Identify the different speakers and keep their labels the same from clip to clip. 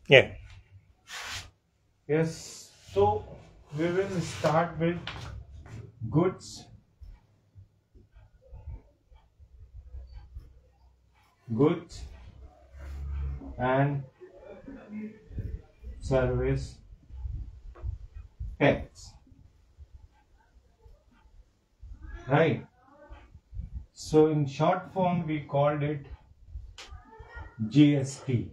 Speaker 1: Yeah. Yes. So we will start with goods, goods and service tax. Right. So in short form, we called it GST.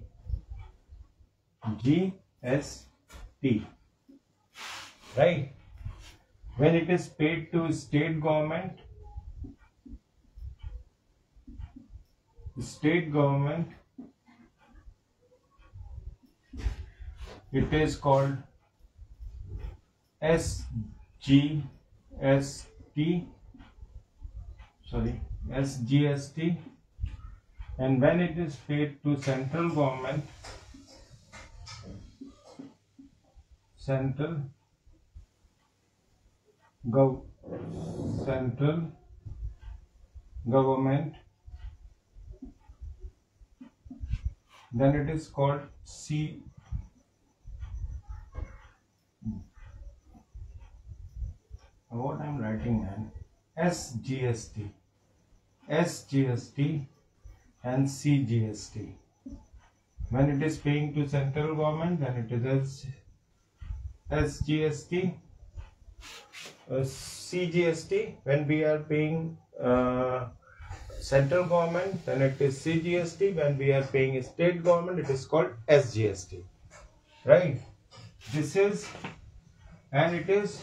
Speaker 1: GST. Right. When it is paid to state government, it is called SGST. Sorry, SGST. And when it is paid to central gov, central government, then it is called what I'm writing, man, SGST, SGST and CGST. When it is paying to central government, then it is SGST. CGST, when we are paying central government, then it is CGST. When we are paying state government, it is called SGST. Right? This is, and it is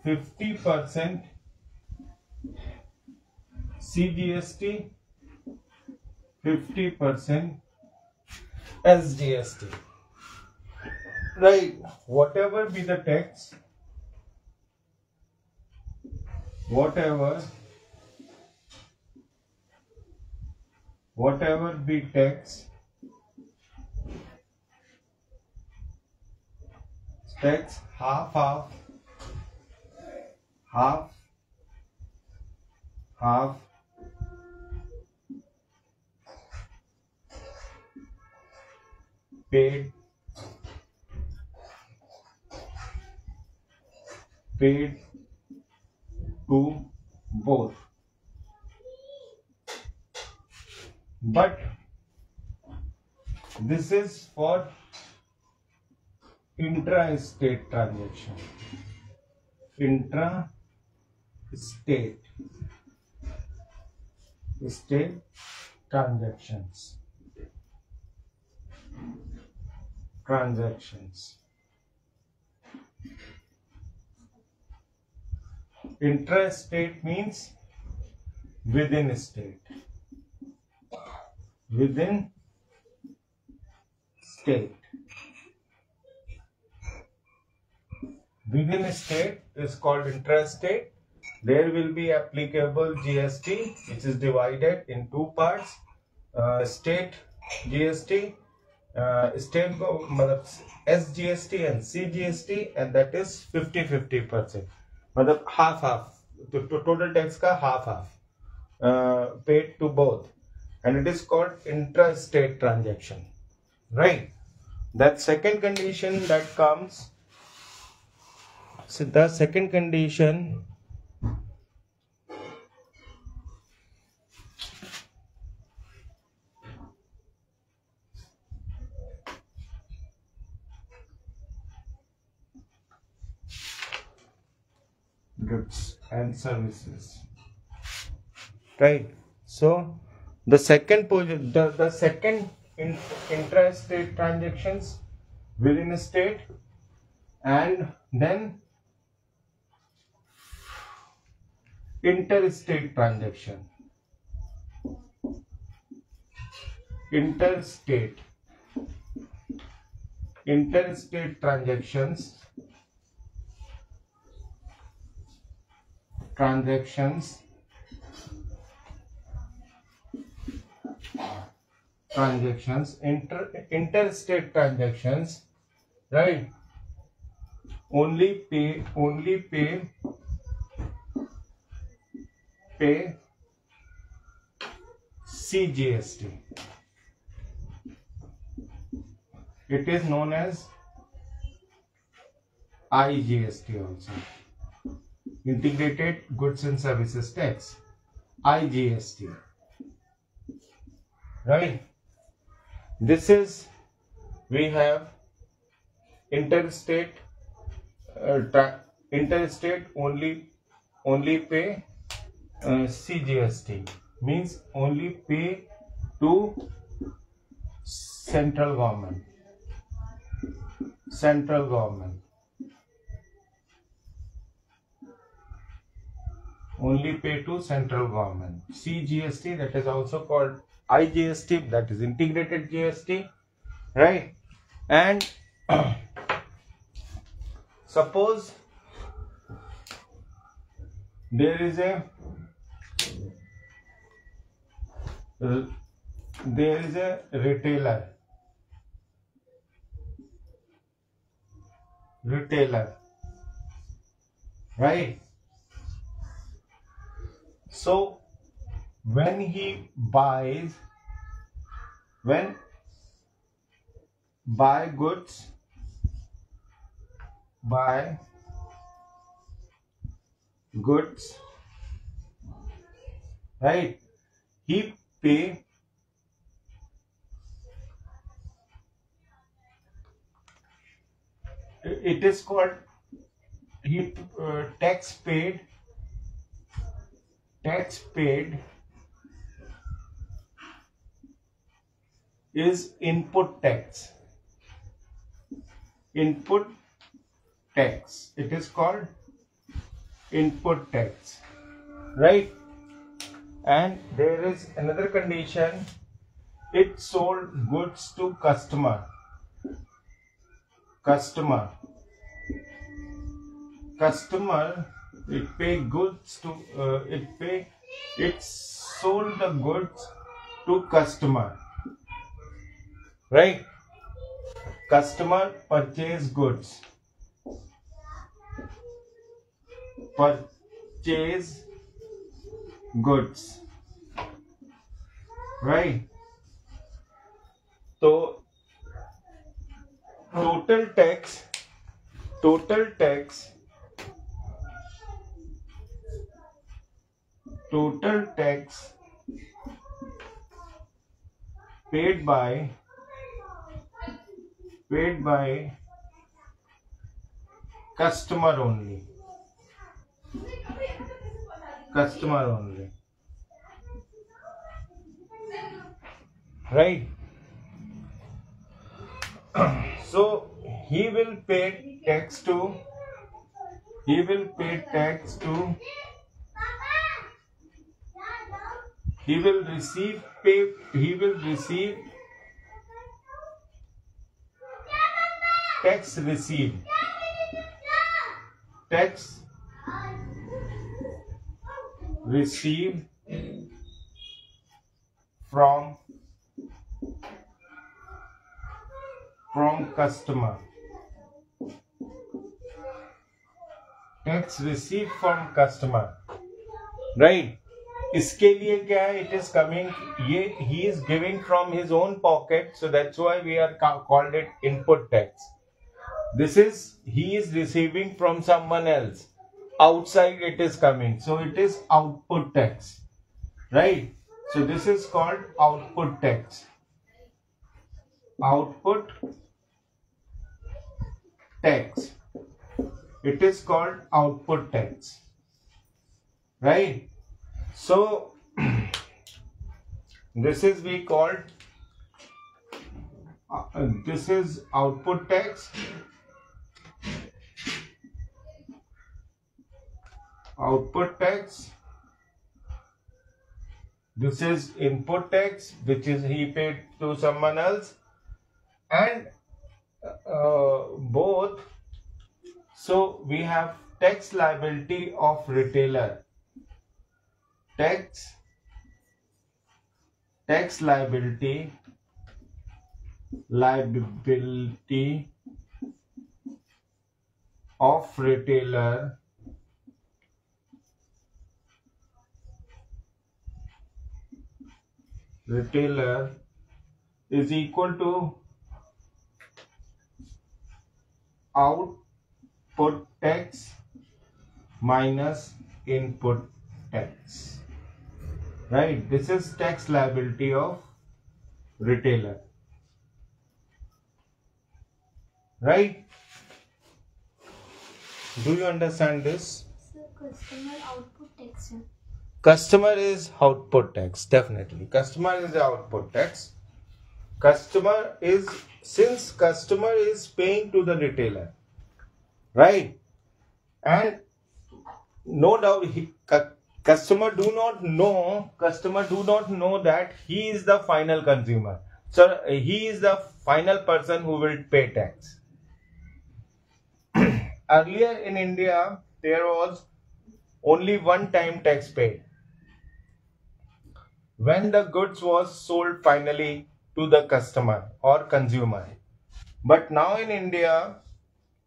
Speaker 1: 50% CGST, 50% SGST. Right? Whatever be the tax, whatever be tax half paid to both. But this is for intra-state transaction. Intra-state transactions. Intra-state means within state. Within state. Within a state is called intrastate. There will be applicable GST, which is divided in two parts. State GST, SGST and CGST, and that is 50-50%. मतलब half. Total tax का half paid to both, and it is called intrastate transaction. Right. That second condition that comes. So the second condition goods and services. Right. So the second the second intrastate transactions within a state, and then interstate transaction. Interstate transactions interstate transactions, right, only pay CGST. It is known as IGST also. Integrated Goods and Services Tax. IGST. Right? This is, we have interstate, interstate only pay CGST, means only pay to central government. Central government. Only pay to central government. CGST, that is also called IGST, that is integrated GST, right? And suppose there is a retailer, right? So when he buys, when buy goods, right? He pay it is called he tax paid is input tax. Input tax. It is called input tax, right? And there is another condition. It sold goods to customer. It pay goods to it sold the goods to customer, right? Customer purchase goods, right? So total tax paid by customer only, right? So he will pay tax to he will receive tax received from customer. Tax received from customer, right? इसके लिए क्या है? It is coming, he is giving from his own pocket, so that's why we are called it input tax. This is, he is receiving from someone else. Outside it is coming, so it is output tax, right? So this is called output tax. It is called output tax, right? So this is we called this is output tax. This is input tax, which is he paid to someone else, and both. So we have tax liability of retailer. Tax liability of retailer is equal to output tax minus input tax. Right? This is tax liability of retailer. Right? Do you understand this?
Speaker 2: So customer output tax.
Speaker 1: Customer is output tax, definitely. Customer is the output tax. Customer is, since customer is paying to the retailer, right? And no doubt customer do not know that he is the final consumer. So he is the final person who will pay tax. Earlier in India, there was only one time tax paid when the goods was sold finally to the customer or consumer. But now in India,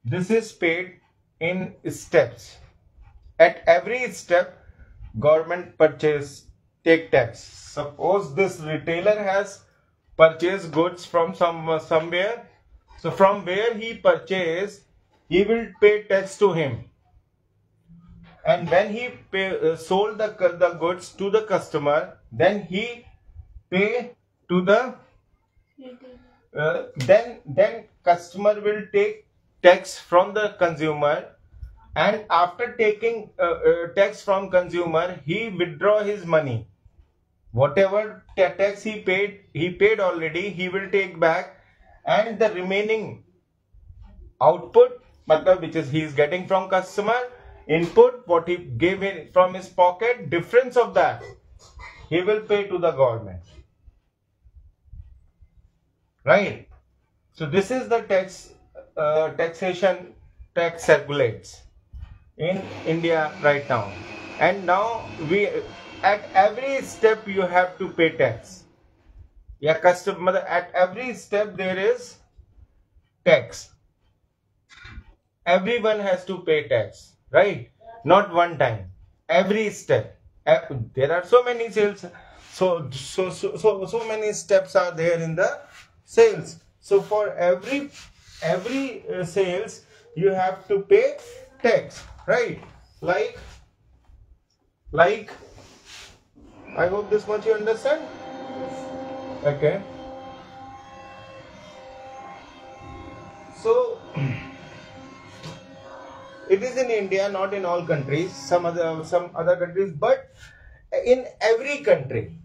Speaker 1: this is paid in steps. At every step, government purchase take tax. Suppose this retailer has purchased goods from somewhere. So from where he purchased, he will pay tax to him. And when he sold the goods to the customer, then he pay to the then customer will take tax from the consumer, and after taking tax from consumer, he withdraw his money. Whatever tax he paid already, he will take back, and the remaining output, which is he is getting from customer, input what he gave in from his pocket, difference of that he will pay to the government. Right? So this is the taxation tax circulates in India right now. And now at every step you have to pay tax. Yeah, customer, at every step there is tax. Everyone has to pay tax, right? Not one time. Every step. There are so many sales. So many steps are there in the sales. So for every sales you have to pay tax, right? Like I hope this much you understand. Okay. So it is in India, not in all countries. Some other countries, but in every country.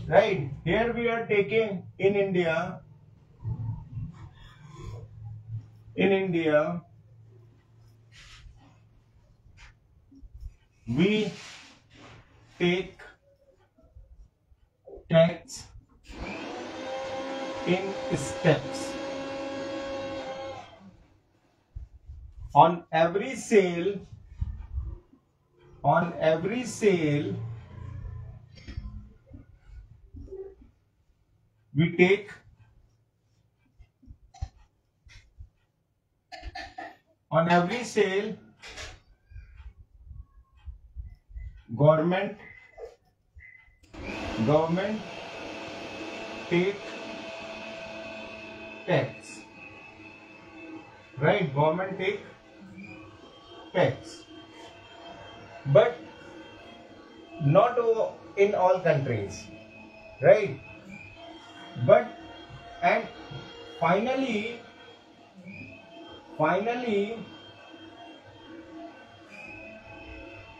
Speaker 1: Right? Here we are taking in India. We take tax in steps. On every sale, we take on every sale, government take tax, right? Government take tax, but not in all countries, right? But and finally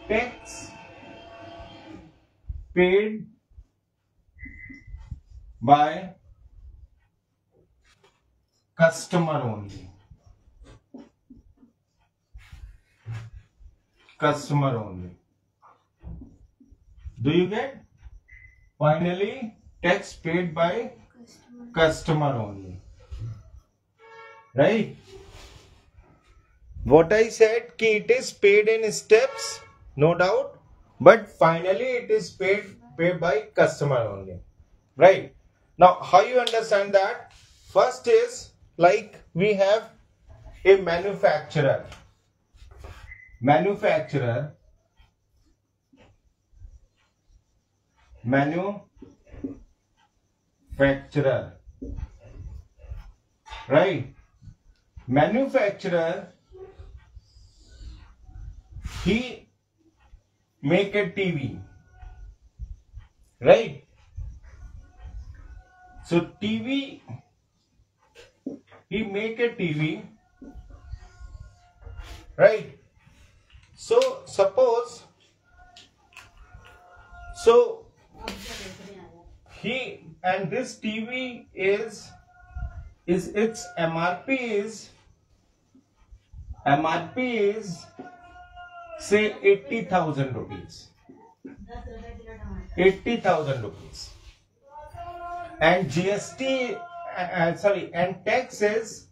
Speaker 1: tax paid by customer only. Do you get? Finally, tax paid by customer only. Right? What I said, ki it is paid in steps, no doubt, but finally it is paid by customer only. Right? Now, how you understand that? First is like we have a manufacturer, right? manufacturer, he make a TV, right? So TV, he make a TV, right? So suppose, so he, and this TV is its MRP is say 80,000 rupees. 80,000 rupees. And GST, and tax is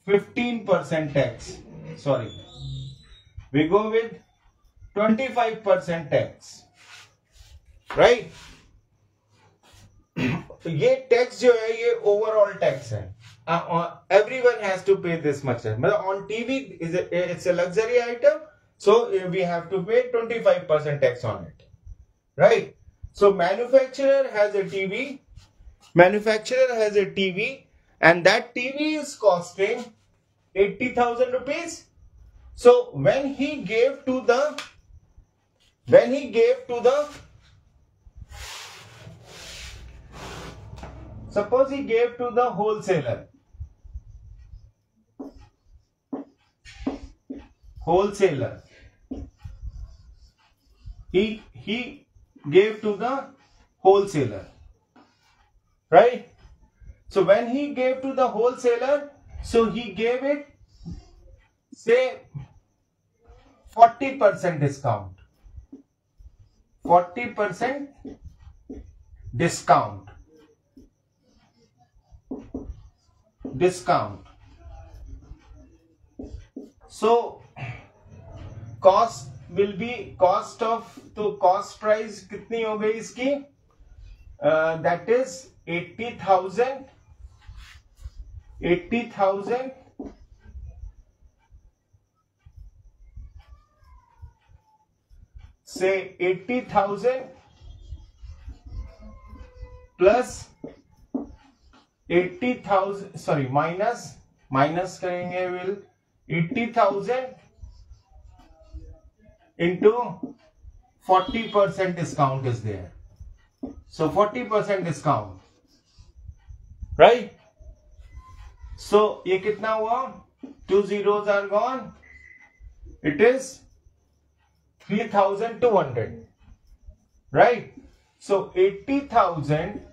Speaker 1: 15% tax. Sorry, we go with 25% tax, right? ये tax जो है ये overall tax है. Everyone has to pay this much. मतलब on TV it's a luxury item, so we have to pay 25% tax on it, right? So manufacturer has a TV, and that TV is costing 80,000 rupees. So when he gave to the suppose he gave to the wholesaler. He gave to the wholesaler, right? So when he gave to the wholesaler, so he gave it, say, 40% discount. 40% discount. So cost will be तो cost price कितनी हो गई इसकी? That is 80,000. Say 80,000 plus 80,000, sorry, minus करेंगे, will 80,000 into 40% discount is there. So 40% discount, right? So ये कितना हुआ? 2 zeros are gone. It is 3,200, right? So 80,000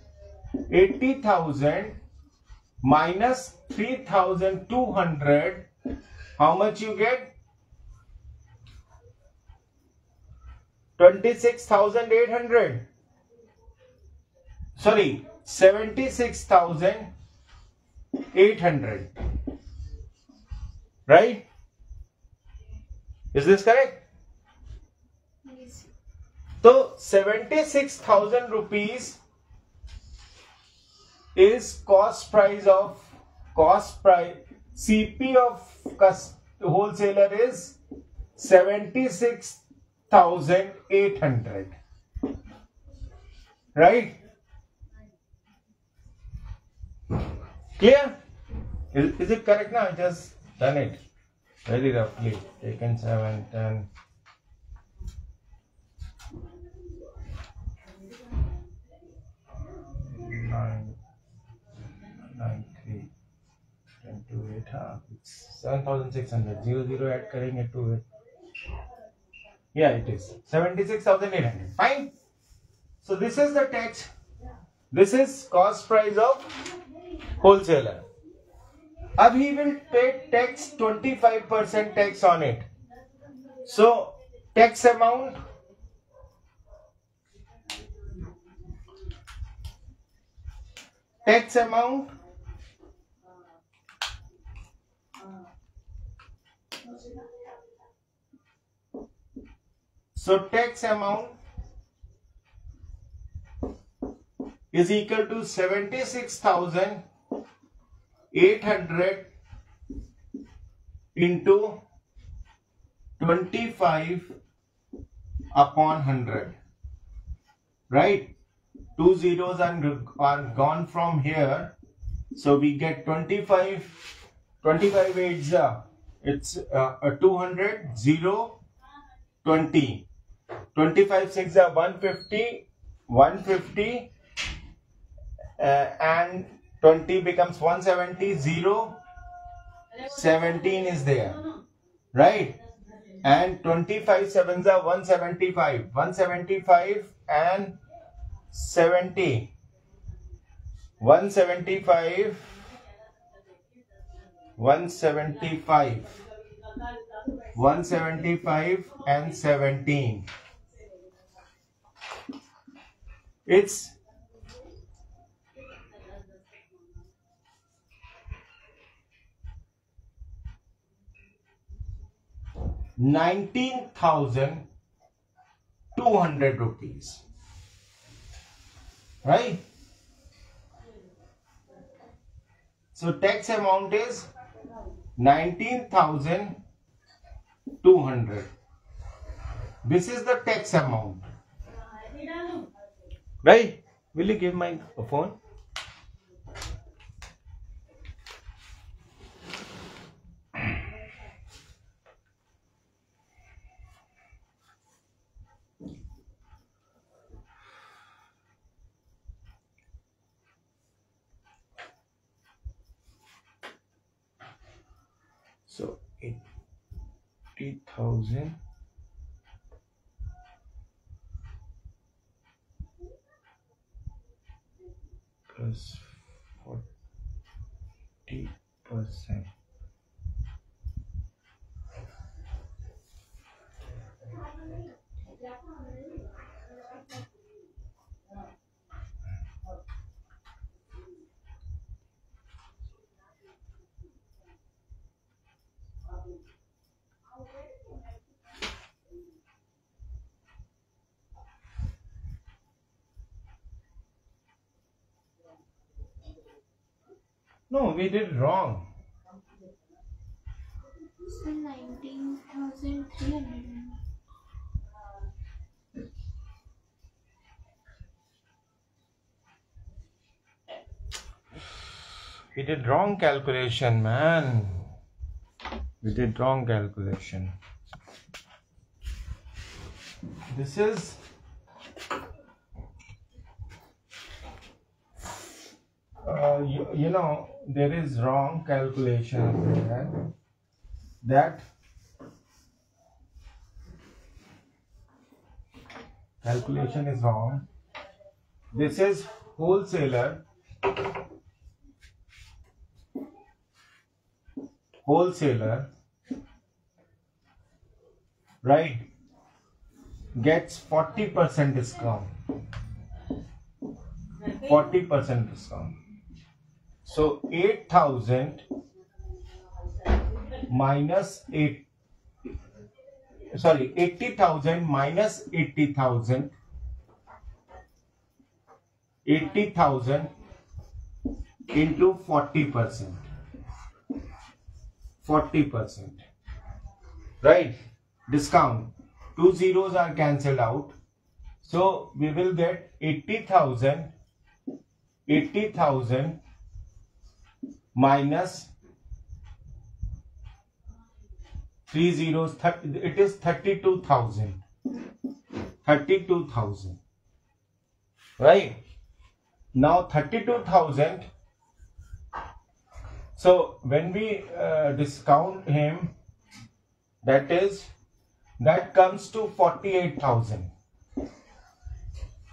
Speaker 1: minus 3,200, how much you get? 26,800. Sorry, 76,800, right? Is this correct?
Speaker 2: Yes.
Speaker 1: So 76,000 rupees is CP of wholesaler is 76,800, right? Clear? Is it correct now? I just done it very roughly. Taken 7, 10. Nine, 3, 10 to 8, हाँ, 7,600. 0 add करेंगे to it. Yeah, it is 76,800. Fine. So this is the tax. This is cost price of wholesaler. Ab he will pay tax, 25% tax on it. So tax amount, so tax amount is equal to 76,800 into 25 upon 100, right? 2 zeros are gone from here, So we get 25 8s, it's 200, 0, 20. 25 6 are 150, 150, and 20 becomes 170, 0, 17 is there, right? And 25 sevens are 175, 175 and 70, 175, 175, 175 and 17. It's 19,200 rupees, right? So tax amount is 19,200. This is the tax amount, right? Will you give my phone? So 80,000 plus 40%. No, we did wrong.
Speaker 2: So 19,300.
Speaker 1: We did wrong calculation, man. We did wrong calculation. This is you know, there is wrong calculation there. That calculation is wrong. This is wholesaler. Wholesaler, right, gets 40% discount. 40% discount. So 8,000 minus 80,000 minus 80,000. 80,000 into 40%. 40%, right? Discount. Two zeros are cancelled out. So we will get 80,000 minus 3 zeros, it is 32,000. 32,000. Right? Now 32,000. So when we discount him, that comes to 48,000.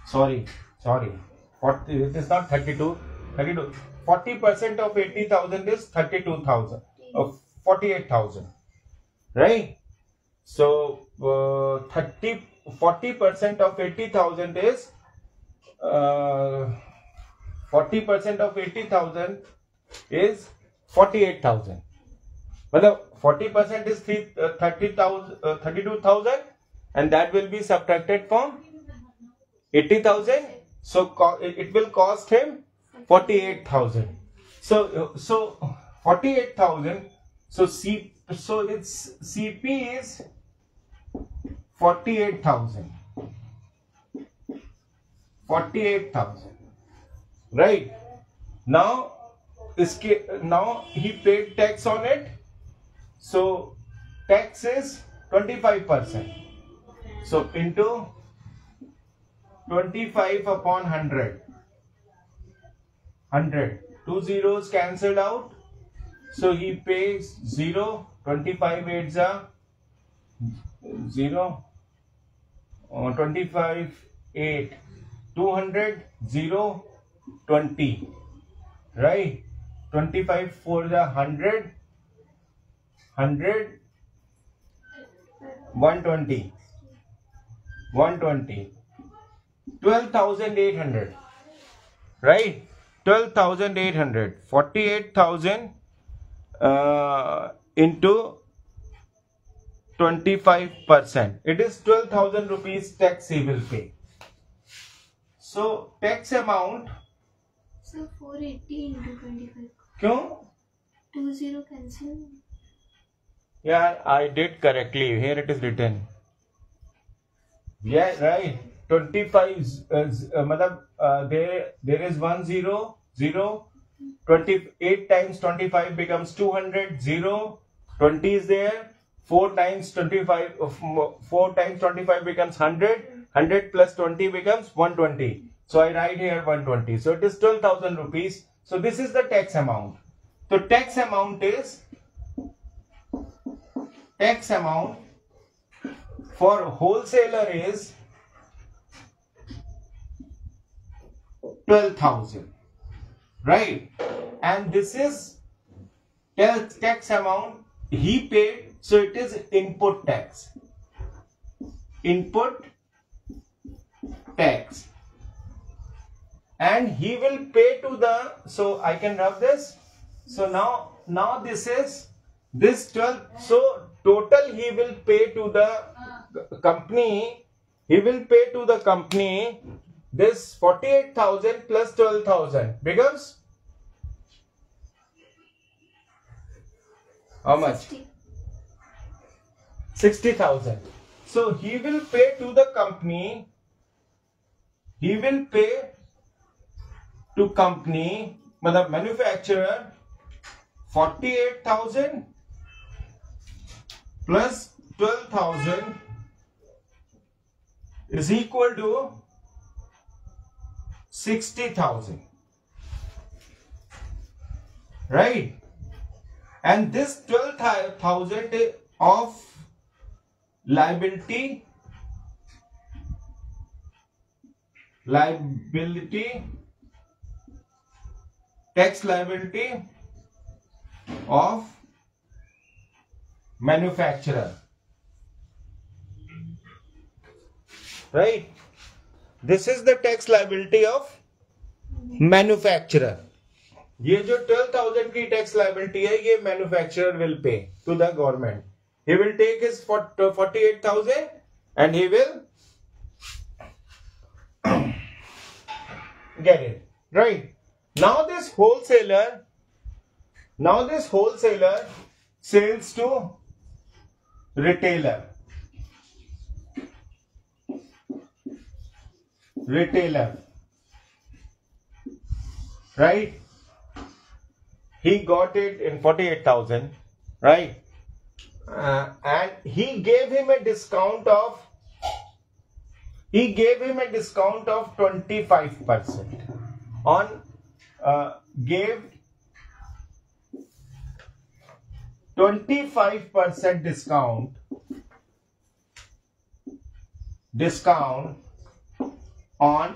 Speaker 1: Sorry. 40, it is not 32. 40% of 80,000 is 32,000. 48,000. Right? So 40% of 80,000 is 40% of 80,000 is 48,000. Well, 40% is 32,000, and that will be subtracted from 80,000. So it will cost him 48,000. So 48,000. So its CP is 48,000. 48,000. Right? Now इसके now he paid tax on it, so tax is 25%. So into 25 upon 100. 2 zeros cancelled out, so he pays 0. 25 8s are 0. 25 8 200 0 20, right? 25 4 is 100 120 12,800, right? 12,800, 48,000 into 25%. It is 12,000 rupees tax he will pay. So tax amount.
Speaker 2: So 480 into 25.
Speaker 1: क्यों?
Speaker 2: 20 cancel.
Speaker 1: Yeah, I did correctly. Here it is written. Yeah, right. 25. There is 1 0 0. 28 times 25 becomes 200. 0. 20 is there. 4 times 25. 4 times 25 becomes 100. 100 plus 20 becomes 120. So I write here 120. So it is 12,000 rupees. So this is the tax amount. So tax amount for wholesaler is 12,000, right? And this is tax amount he paid, so it is input tax. And he will pay to the, so I can rub this. So now this is this 12. So total he will pay to the company. He will pay to the company this 48,000 plus 12,000 becomes how much? 60,000. So he will pay to the company. He will pay to company, मतलब manufacturer, 48,000 plus 12,000 is equal to 60,000, right? And this 12,000 of liability tax liability of manufacturer, right? This is the tax liability of manufacturer. ये जो 12,000 की tax liability है, ये manufacturer will pay to the government. He will take his 48,000 and he will get it, right? Now this wholesaler sells to retailer, right? He got it in 48,000, right? And he gave him a discount of 25% on gave 25% discount on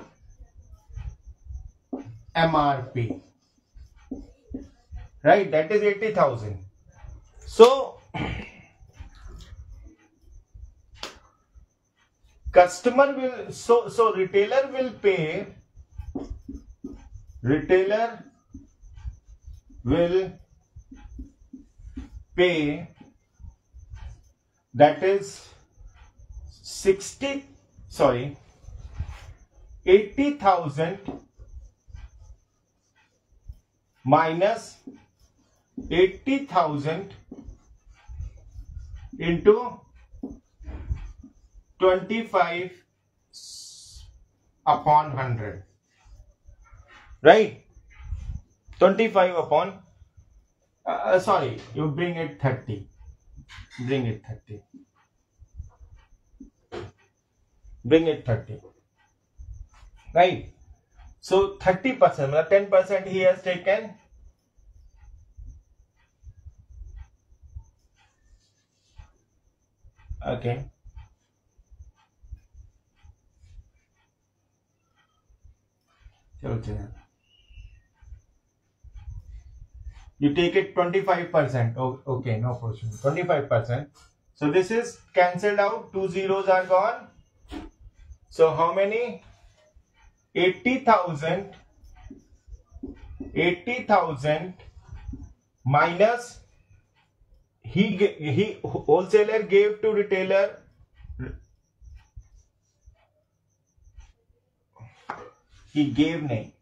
Speaker 1: MRP, right? That is 80,000. So customer will, so retailer will pay, that is 80,000 minus 80,000 into 25 upon 100, right? 25 upon, sorry, you bring it 30. Bring it 30. Bring it 30. Right? So 30%, 10% he has taken. Okay. You take it 25%. Oh, okay, no question. 25%. So this is cancelled out. 2 zeros are gone. So how many? 80,000. 80,000 minus he wholesaler gave to retailer. He gave nahi.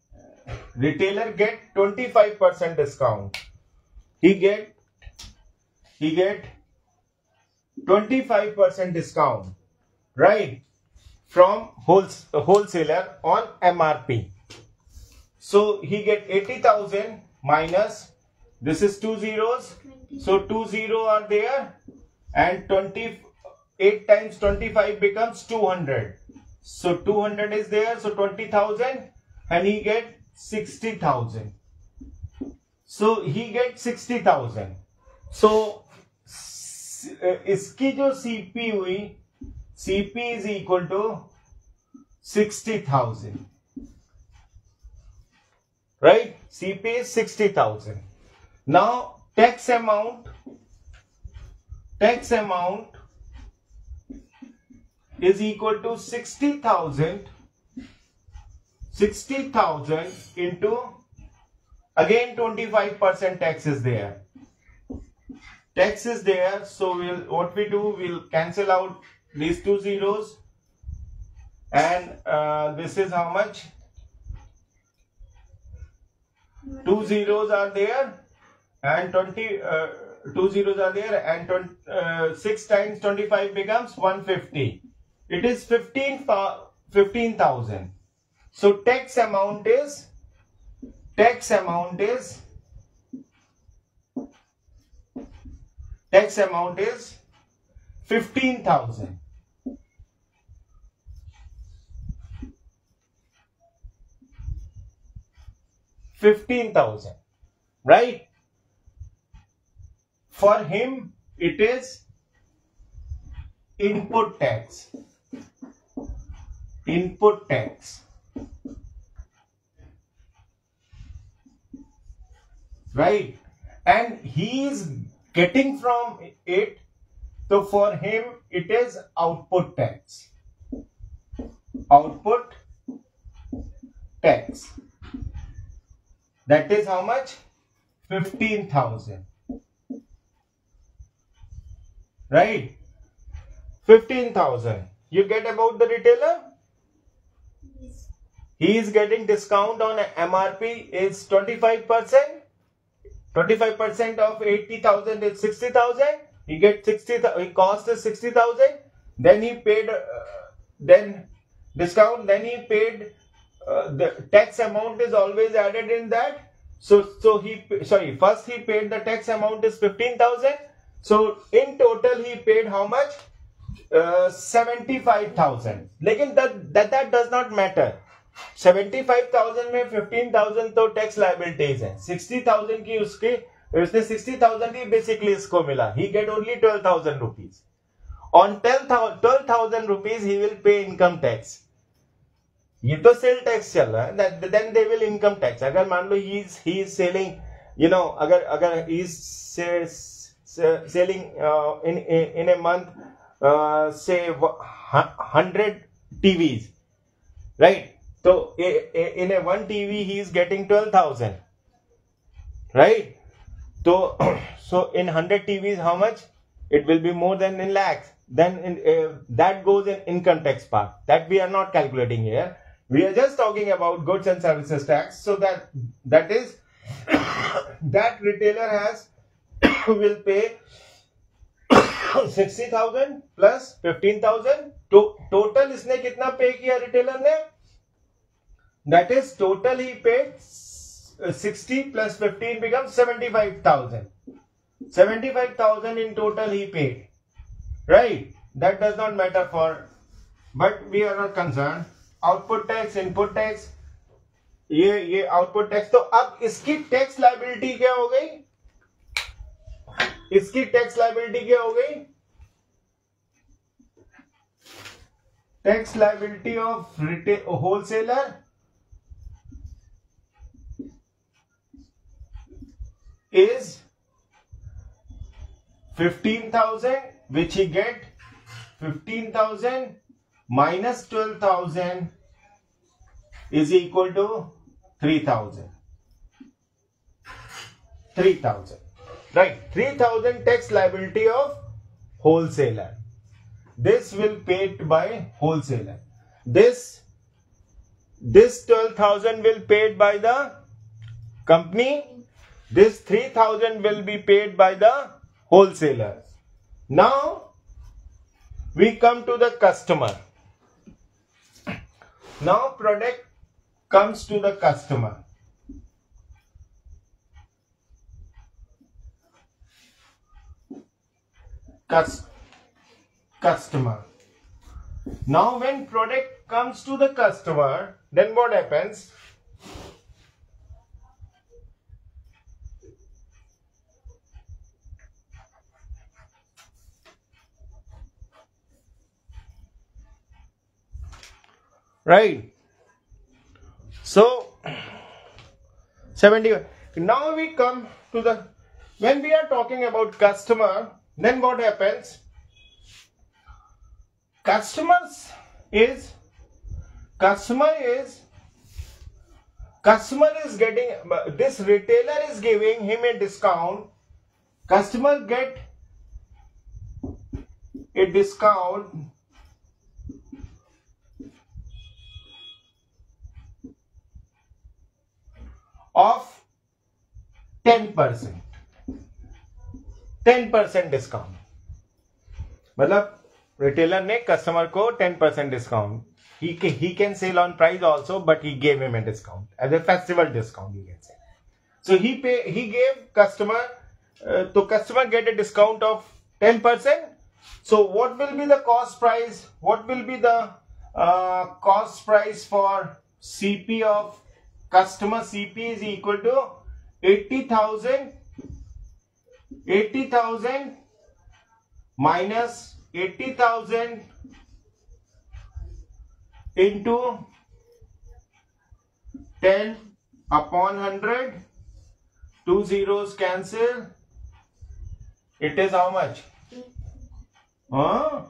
Speaker 1: Retailer get 25% discount. He get 25% discount, right, from wholesaler on MRP. So he get 80,000 minus, this is 2 zeros, so 2 0 are there, and 28 times 25 becomes 200. So 200 is there, so 20,000, and he get 60,000. So he get 60,000. So इसकी जो CP हुई, CP is equal to 60,000. Right? CP is 60,000. Now tax amount is equal to 60,000 into, again 25% tax is there. So what we do, we'll cancel out these 2 zeros, and this is how much? 2 zeros are there, and 2 zeros are there, and 6 times 25 becomes 150. It is 15,000. So tax amount is 15,000. 15,000, right? For him, it is input tax. Right? And he is getting from it, so for him it is output tax. That is how much? 15,000. Right? 15,000. You get about the retailer?
Speaker 2: Yes.
Speaker 1: He is getting discount on MRP is 25%. 25% of 80,000 is 60,000. He gets 60,000. He cost is 60,000. Then he paid. Then discount. Then he paid. The tax amount is always added in that. So first he paid the tax amount is 15,000. So in total he paid how much? 75,000. लेकिन that does not matter. 75,000 में 15,000 तो tax liabilities है. 60,000 की उसने 60,000 ही basically इसको मिला. He get only 12,000 rupees. On 12,000 rupees he will pay income tax. ये तो सेल टैक्स चल रहा है. Then they will income tax. अगर मान लो he is selling, अगर he is selling in a month say 100 TVs, right? So in a one TV he is getting 12,000, right? So in 100 TVs how much? It will be more than in lakhs. Then that goes in income tax part. That we are not calculating here. We are just talking about goods and services tax. So that is that retailer will pay 60,000 plus 15,000. Total इसने कितना पे किया retailer ने? That is total he paid 60 plus 15 becomes 75,000. 75,000 in total he paid. Right? That does not matter for, but we are not concerned. Output tax, input tax, ये output tax. तो अब इसकी tax liability क्या हो गई? इसकी tax liability क्या हो गई? Tax liability of retail wholesaler is 15,000, which he get 15,000 minus 12,000 is equal to 3,000. 3,000. Right. 3,000 tax liability of wholesaler. This will paid by wholesaler. This 12,000 will paid by the company. This 3,000 will be paid by the wholesaler. Now we come to the customer. Now product comes to the customer. Customer. Now when product comes to the customer, then what happens? Right. So 70. Now we come to the, when we are talking about customer, then what happens? Customer is getting, this retailer is giving him a discount. Customer get a discount of 10%. 10% discount. मतलब retailer ने customer को 10% discount. He can sell on price also, but he gave him a discount as a festival discount, you can say. So he gave customer, so customer get a discount of 10%. So what will be the cost price? What will be the cost price for CP of customer? CP is equal to 80,000 minus 80,000 into 10 upon 100. 2 zeros cancel. It is how much? Huh?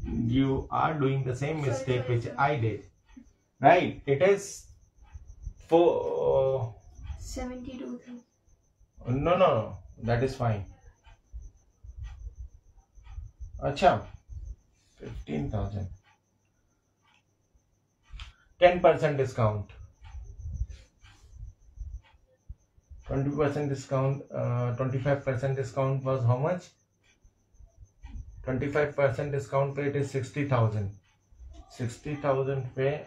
Speaker 1: You are doing the same mistake which I did. Right? It is for
Speaker 2: 72,000.
Speaker 1: No. That is fine. Acha. 15,000. 10% discount. 20% discount. 25% discount was how much? 25% discount rate is 60,000. 60,000 pay.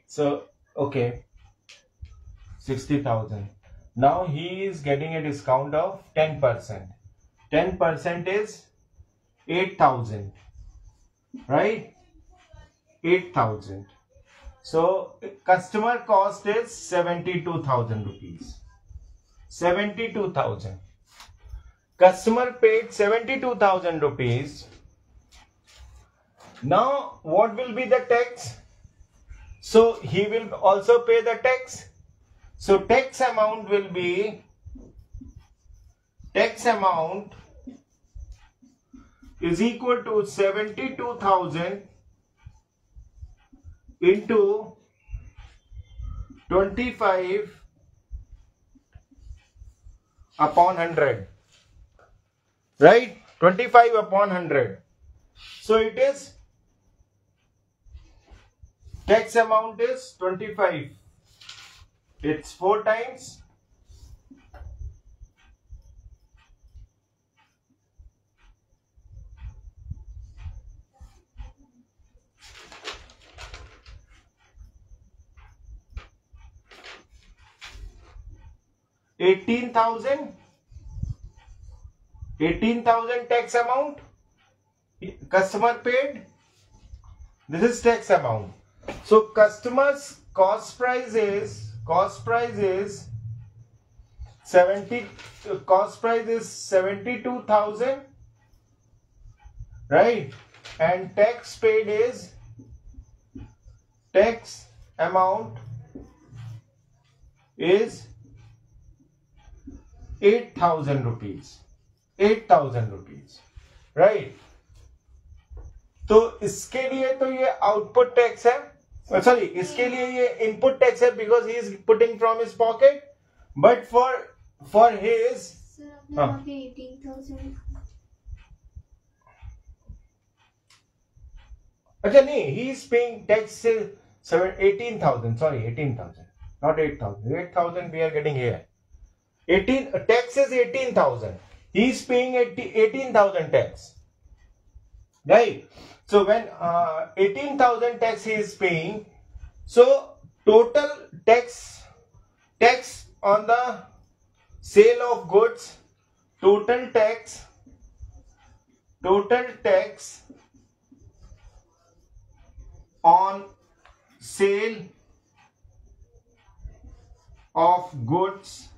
Speaker 1: So, okay. 60,000. Now he is getting a discount of 10%. 10% is 8,000. Right? 8,000. So, customer cost is 72,000 rupees. 72,000. Customer paid 72,000 rupees. Now, what will be the tax? So, he will also pay the tax. So, tax amount will be, tax amount is equal to 72,000 into 25 upon 100. Right? 25 upon 100. So it is, tax amount is 25. It's 4 times. 18,000 tax amount customer paid. This is tax amount. So customer's cost price is 72,000, right? And tax paid is tax amount is 8,000 rupees. 8,000 rupees, right? तो इसके लिए तो ये output tax है, sorry इसके लिए ये input tax है because he is putting from his pocket, but for his
Speaker 2: sir आपने वहाँ पे 18,000
Speaker 1: अच्छा नहीं, he is paying tax 18,000, sorry 18,000, not 8,000. 8,000 we are getting here. 18 tax is 18,000. He is paying 18,000 tax, right? So when 18,000 tax he is paying, so total tax on the sale of goods, total tax on sale of goods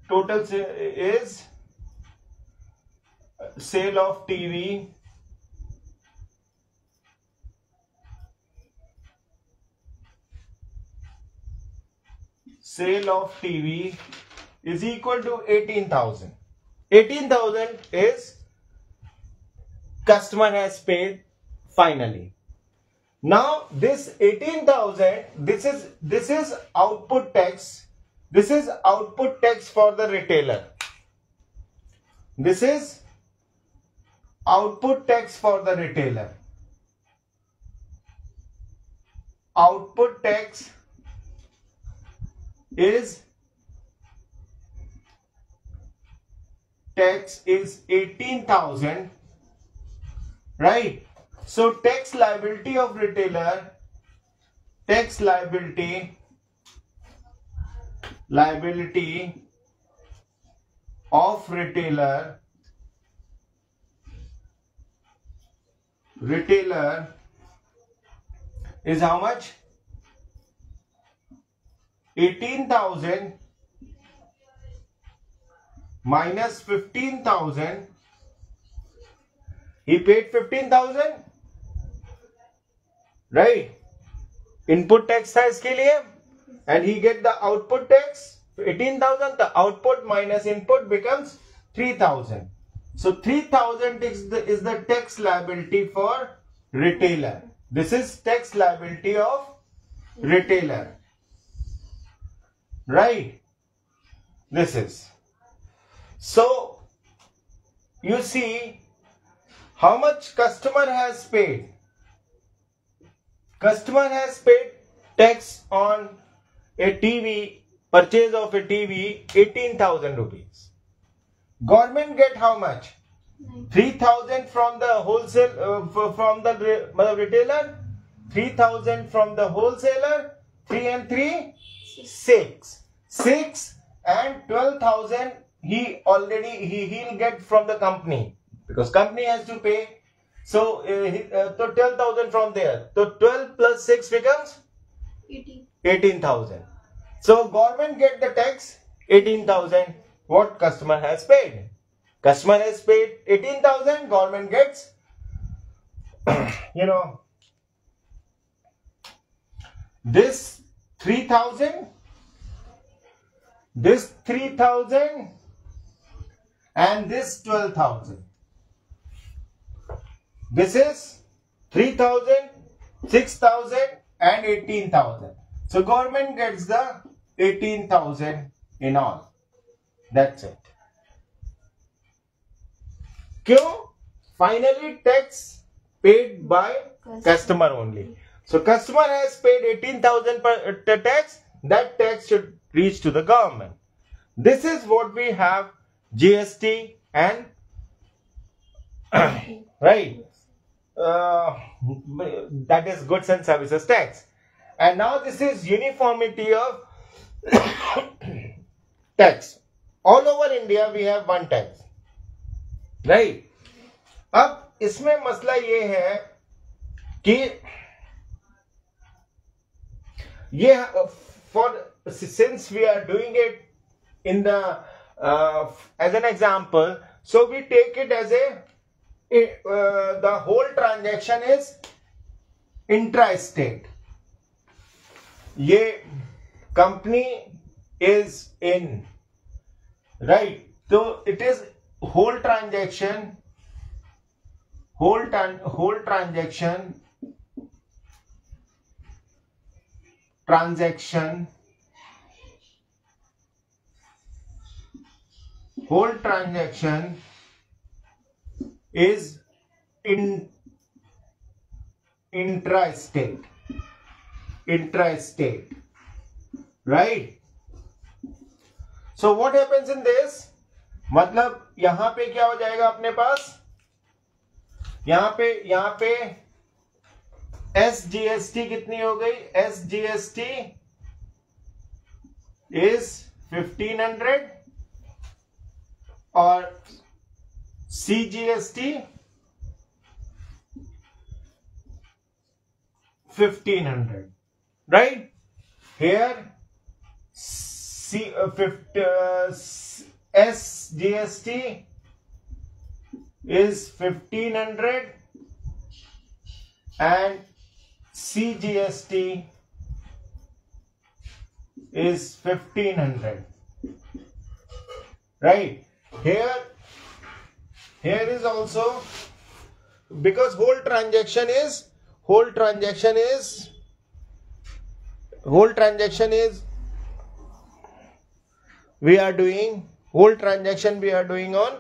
Speaker 1: total is sale of TV, is equal to 18,000. 18,000 is customer has paid finally. Now this 18,000, this is output tax. This is output tax for the retailer. This is output tax for the retailer. Output tax is 18,000, right? So tax liability of retailer, retailer is how much? 18,000 minus 15,000. He paid 15,000, right? Input tax था इसके लिए, and he get the output tax 18,000. The output minus input becomes 3,000. So 3,000 is the tax liability for retailer. This is tax liability of retailer, right? This is. So you see how much customer has paid. Customer has paid tax on a TV, purchase of a TV, 18,000 rupees. Government get how much? 3,000 from the wholesale, from the retailer, 3,000 from the wholesaler, 3 and 3, 6. 6 and 12,000 he'll get from the company, because company has to pay. So 12,000 from there. So 12 plus 6 becomes 18,000. So government get the tax 18,000. What customer has paid? Customer has paid 18,000. Government gets, this 3,000, this 3,000, and this 12,000. This is 3,000, 6,000 and 18,000. So government gets the 18,000 in all. That's it. क्यों? Finally tax paid by customer only. So customer has paid 18,000 per tax. That tax should reach to the government. This is what we have, GST and right. That is goods and services tax. And now this is uniformity of tax. All over India we have one tax, right? अब इसमें मसला ये है कि ये for since we are doing it in the as an example, so we take it as the whole transaction is intra-state. ये company is in, right? So it is whole transaction is in intra-state, right? So what happens in this, मतलब यहां पे क्या हो जाएगा अपने पास, यहां पे SGST कितनी हो गई, SGST is 1500 और CGST 1500, right? Here SGST is 1500 and CGST is 1500, right? Here is also, because whole transaction is we are doing on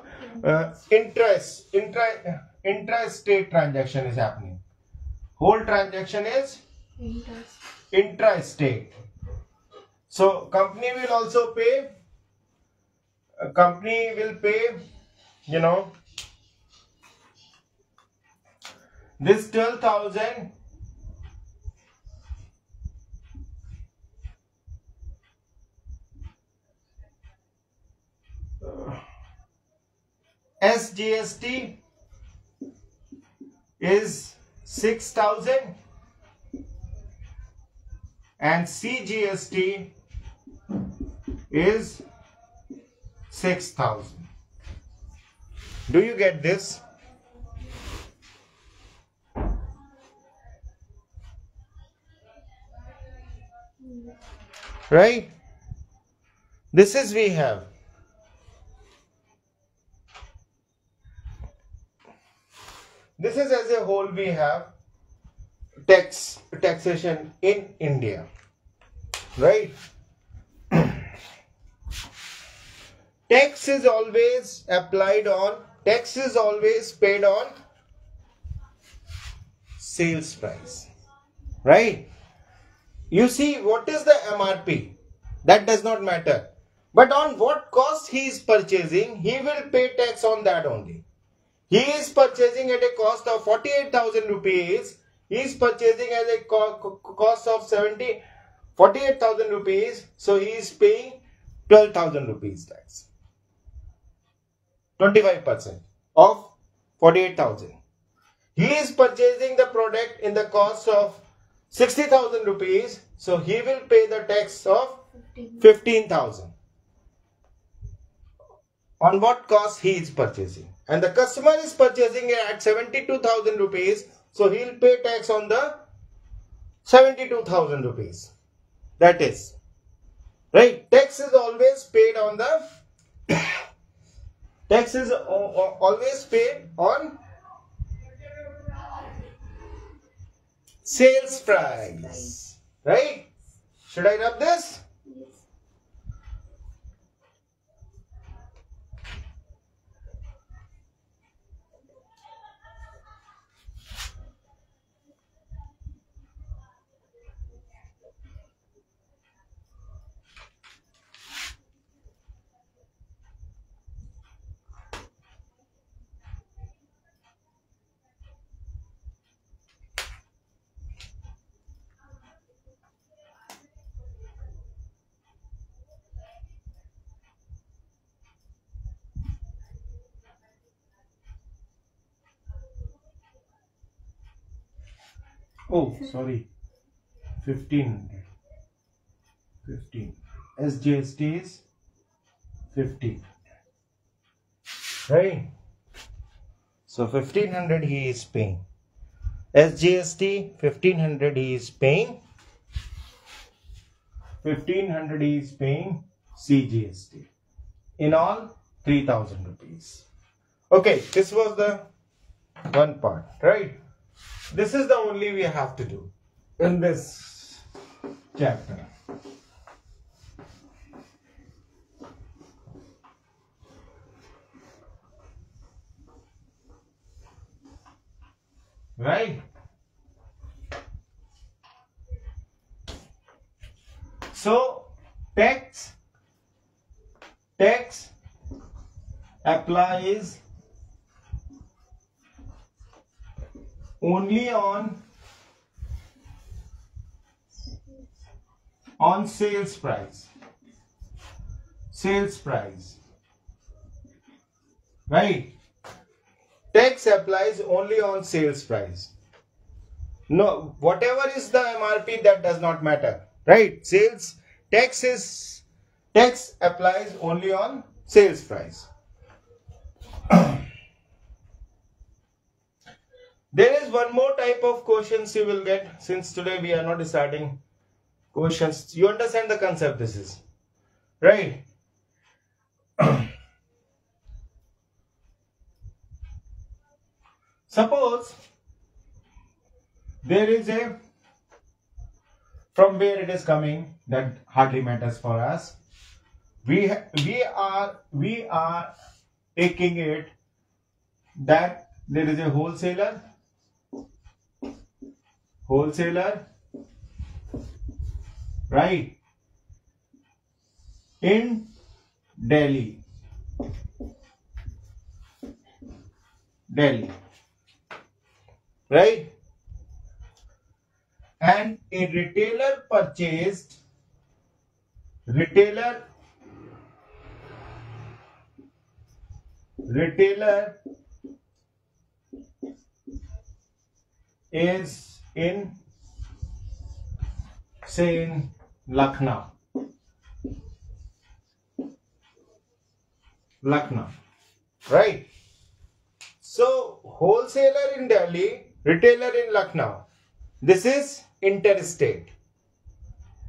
Speaker 1: intrastate transaction is happening. Whole transaction is intrastate. So company will also pay. Company will pay, you know, this 12,000 SGST is 6,000 and CGST is 6,000. Do you get this? Right? This is we have. This is as a whole we have taxation in India, right? Tax is always paid on sales price, right? You see, what is the MRP? That does not matter. But on what cost he is purchasing, he will pay tax on that only. He is purchasing at a cost of 48,000 rupees. He is purchasing at a cost of 48,000 rupees. So he is paying 12,000 rupees tax. 25% of 48,000. He is purchasing the product in the cost of 60,000 rupees. So he will pay the tax of 15,000. On what cost he is purchasing? And the customer is purchasing at 72,000 rupees. So he will pay tax on the 72,000 rupees. That is, right? Tax is always paid on the tax is always paid on sales price, right? Should I rub this?
Speaker 2: Yes.
Speaker 1: Oh, sorry. 1500. 15. SGST is 50. Right? So 1500 he is paying. SGST 1500 he is paying. 1500 he is paying CGST. In all 3000 rupees. Okay, this was the one part, right? This is the only we have to do in this chapter. Right? So tax applies only on sales price. Right? Tax applies only on sales price. No, whatever is the MRP, that does not matter. Right? Tax applies only on sales price. There is one more type of questions you will get, since today we are not starting questions. You understand the concept this is, right? Suppose there is from where it is coming, that hardly matters for us. We are taking it that there is a wholesaler, right, in Delhi, right, and a retailer is in, say, in Lucknow, right? So wholesaler in Delhi, retailer in Lucknow. This is interstate.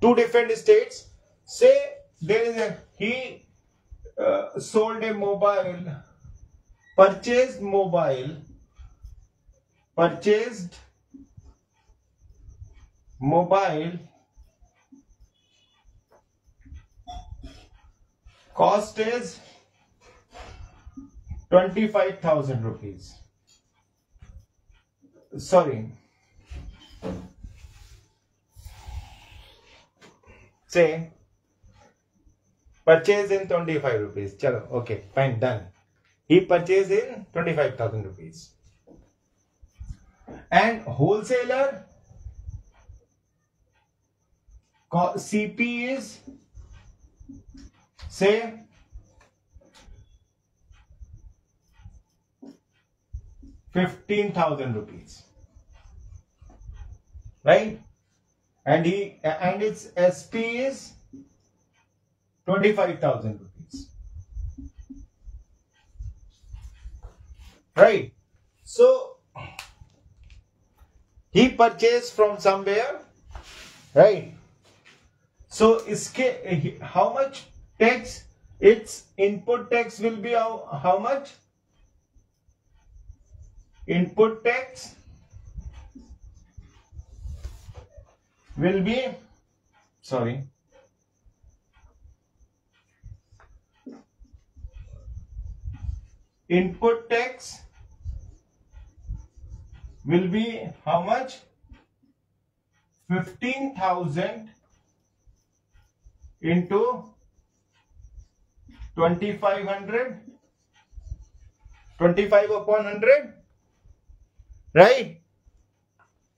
Speaker 1: Two different states. Say there is he sold a mobile, purchased mobile, cost is 25,000 rupees. Sorry. Say purchase in 25 rupees. Chalo, okay, fine, done. He purchased in 25,000 rupees. And wholesaler CP is, say, 15,000 rupees, right? And its SP is 25,000 rupees, right? So he purchased from somewhere, right? So how much tax? Its input tax will be how much? Input tax will be, sorry, input tax will be how much? 15,000 into 2,500, 25 upon 100, right?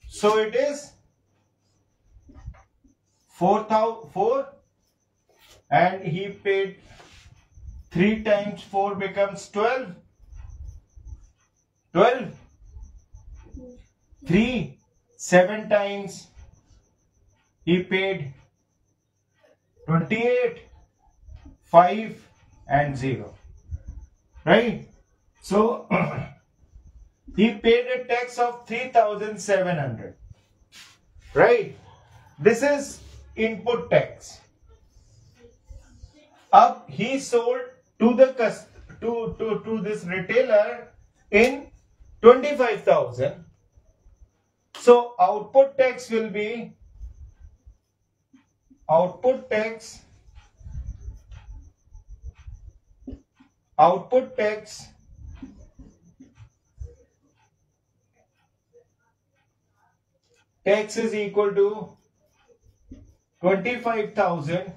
Speaker 1: So it is 4,004, and he paid 3 times 4 becomes 12. 3 7 times he paid 28, 5 and 0, right? So he paid a tax of 3,700, right? This is input tax. Up he sold to the to this retailer in 25,000. So output tax will be output tax is equal to 25,000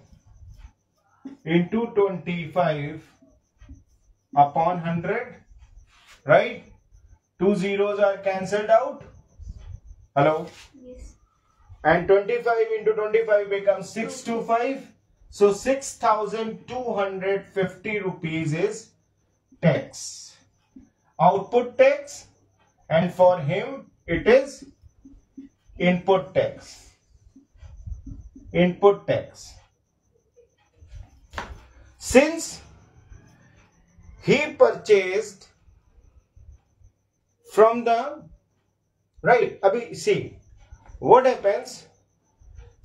Speaker 1: into 25 upon 100, right? Two zeros are cancelled out. Hello?
Speaker 2: Yes.
Speaker 1: And 25 into 25 becomes 625. So 6,250 rupees is tax. Output tax, and for him it is input tax. Input tax. Since he purchased from the right, abhi see what happens.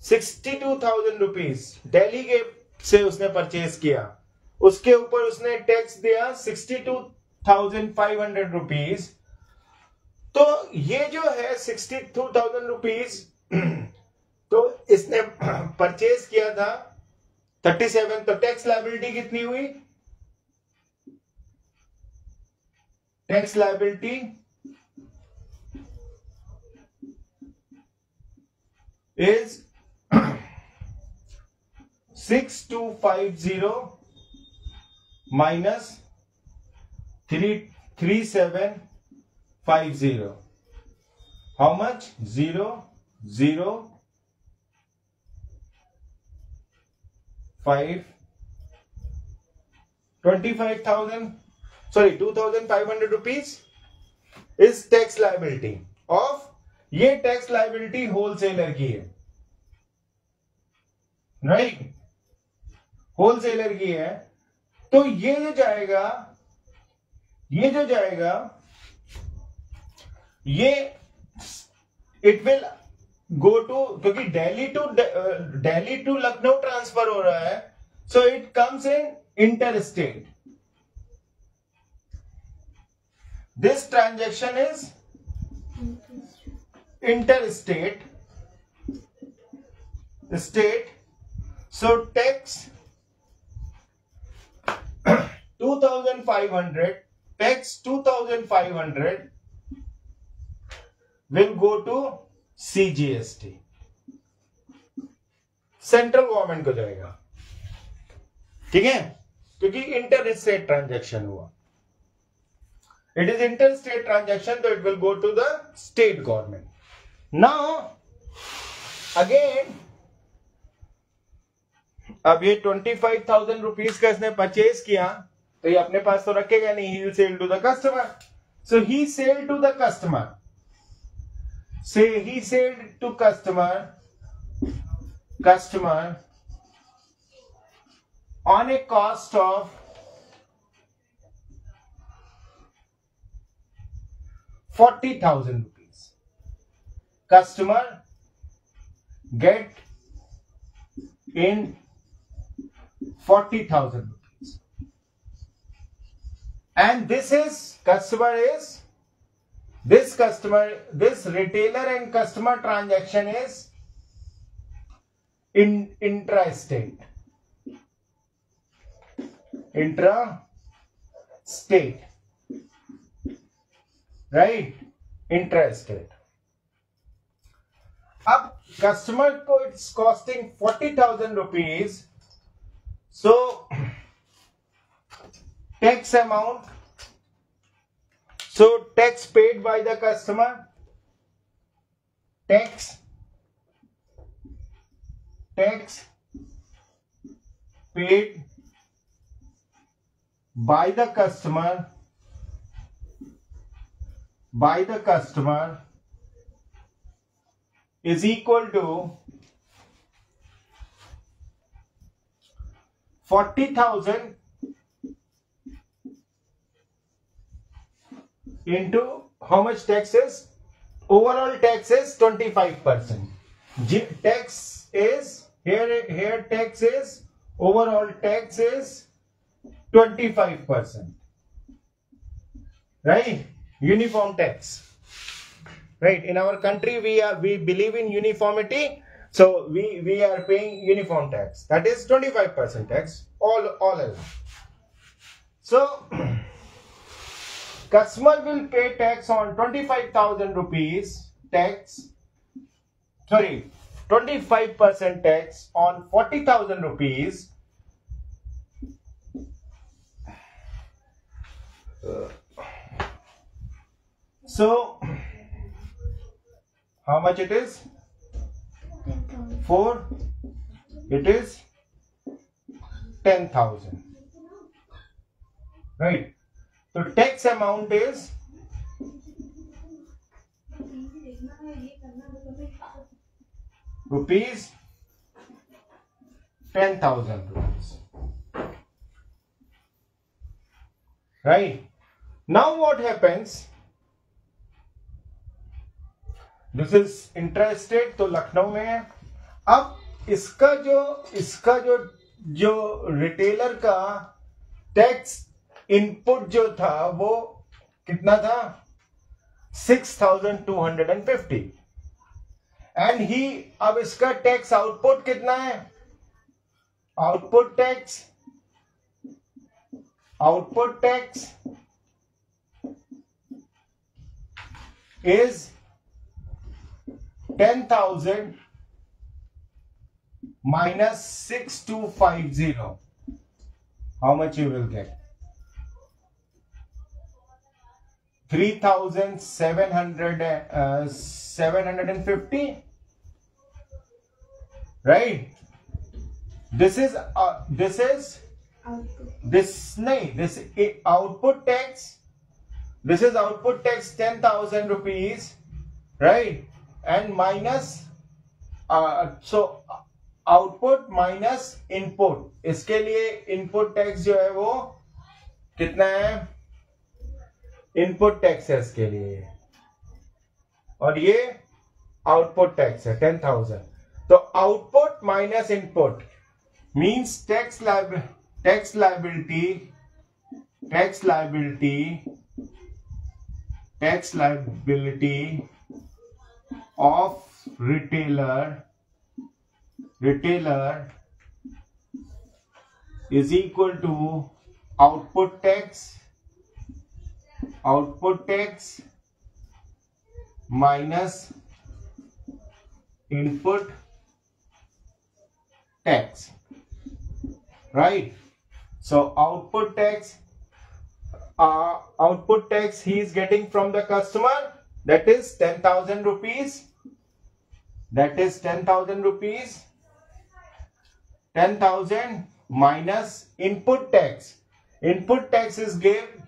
Speaker 1: 62,000 rupees Delhi के से उसने purchase किया, उसके ऊपर उसने tax दिया 62,500 rupees. तो ये जो है 62,000 रुपीज तो इसने परचेज किया था 37, तो टैक्स लायबिलिटी कितनी हुई? Tax liability is 6250 minus 3750. How much? 0, 0, 5, 25,000. Sorry, 2,500 rupees is tax liability of. ये टैक्स लायबिलिटी होलसेलर की है, राइट? होलसेलर की है. तो ये जो जाएगा ये इट विल गो टू, क्योंकि दिल्ली टू लखनऊ ट्रांसफर हो रहा है, so it comes in inter state. This transaction is interstate state. So tax 2,500, tax 2,500 will go to CGST, central government को जाएगा, ठीक है? क्योंकि इंटर स्टेट ट्रांजेक्शन हुआ. It is interstate transaction, so it will go to the state government. Now again, अब ये 25,000 rupees का इसने परचेज किया, तो ये अपने पास तो रखेगा नहीं. He will sell to the customer. So he sold to the customer. Say he sold to customer on a cost of 40,000 rupees. Customer get in 40,000 rupees. And this retailer and customer transaction is intrastate. Right? Intrastate. अब customer को it's costing 40,000 rupees. So tax amount, so tax paid by the customer, tax paid by the customer is equal to 40,000 into how much tax is? Overall tax is 25%. Tax is here tax is overall tax is 25%. Right? Uniform tax. Right? In our country we believe in uniformity, so we are paying uniform tax. That is 25% tax all along. So customer will pay tax on 25,000 rupees tax. 25% tax on 40,000 rupees. So how much it is?
Speaker 2: 10,000.
Speaker 1: 4. It is 10,000. Right. So tax amount is rupees 10,000 rupees. Right. Now what happens? This is interested तो लखनऊ में है. अब इसका जो retailer का tax input जो था वो कितना था? 6,250. एंड ही अब इसका टैक्स आउटपुट कितना है? Output tax is 10,000 minus 6,250. How much you will get? 3,750. Right? This is output tax. This is output tax 10,000 rupees, right? And minus so output minus input. इसके लिए input tax जो है वो कितना है? Input tax है इसके लिए, और ये output tax है 10,000. तो output minus input means tax liability of retailer is equal to output tax minus input tax. Right? So output tax he is getting from the customer, that is 10,000 rupees. That is 10,000 rupees. 10,000 minus input tax. Input tax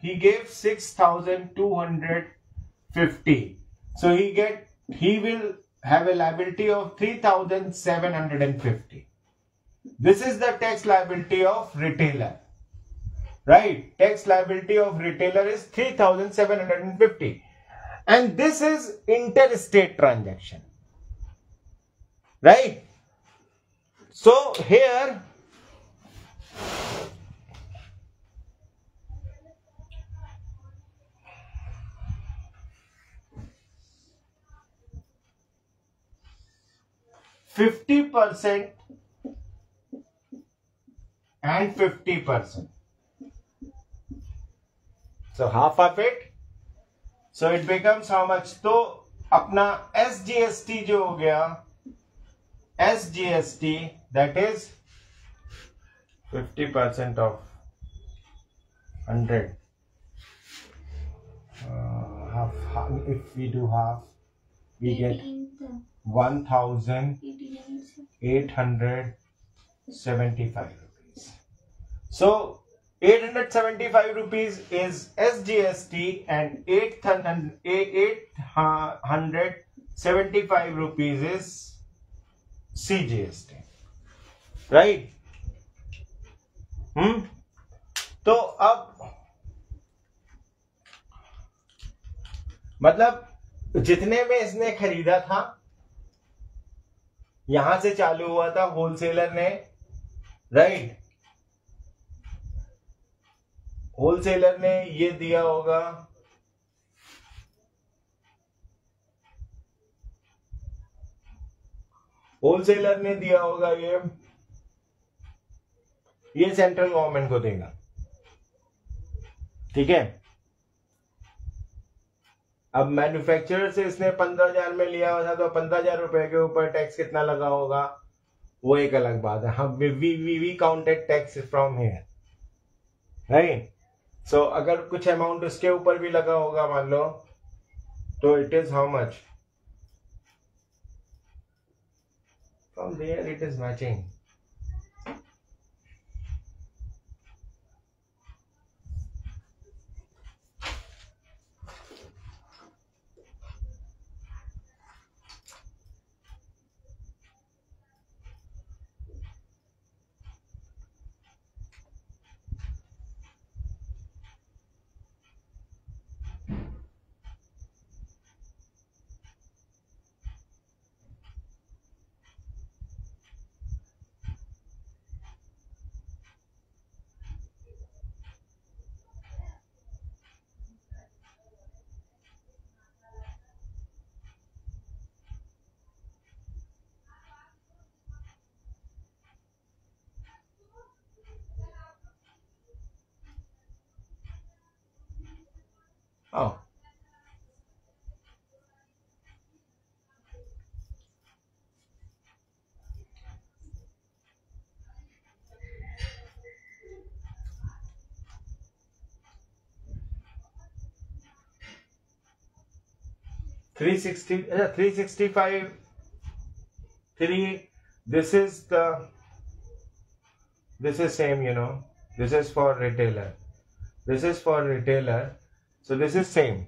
Speaker 1: he gave 6,250. So he will have a liability of 3,750. This is the tax liability of retailer. Right? Tax liability of retailer is 3,750. And this is interstate transaction. Right? So here %50 and 50%. So half of it. So it becomes how much? तो अपना SGST जो हो गया, SGST, that is 50% of 100. Half, if we do half, we get 1,875 rupees. So 875 rupees is SGST and 875 75 rupees is CGST, right? तो अब मतलब जितने में इसने खरीदा था, यहां से चालू हुआ था होलसेलर ने, राइट? होलसेलर ने ये दिया होगा, होलसेलर ने दिया होगा ये सेंट्रल गवर्नमेंट को देगा, ठीक है? अब मैन्युफैक्चरर से इसने 15,000 में लिया हुआ था, तो 15,000 रुपए के ऊपर टैक्स कितना लगा होगा वो एक अलग बात है. हम we counted tax from here, right? So अगर कुछ अमाउंट उसके ऊपर भी लगा होगा मान लो, तो it is how much? From there it is matching. Oh. This is same, this is for retailer, so this is same.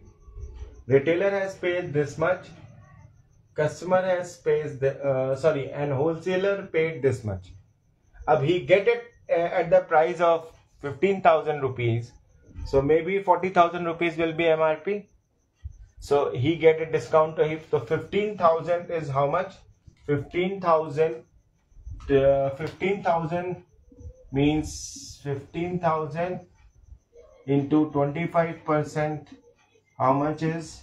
Speaker 1: Retailer has paid this much, customer has paid and wholesaler paid this much. Ab he get it at the price of 15,000 rupees, so maybe 40,000 rupees will be MRP. So he get a discount to him. So 15,000 is how much? 15,000 means 15,000 into 25%. How much is?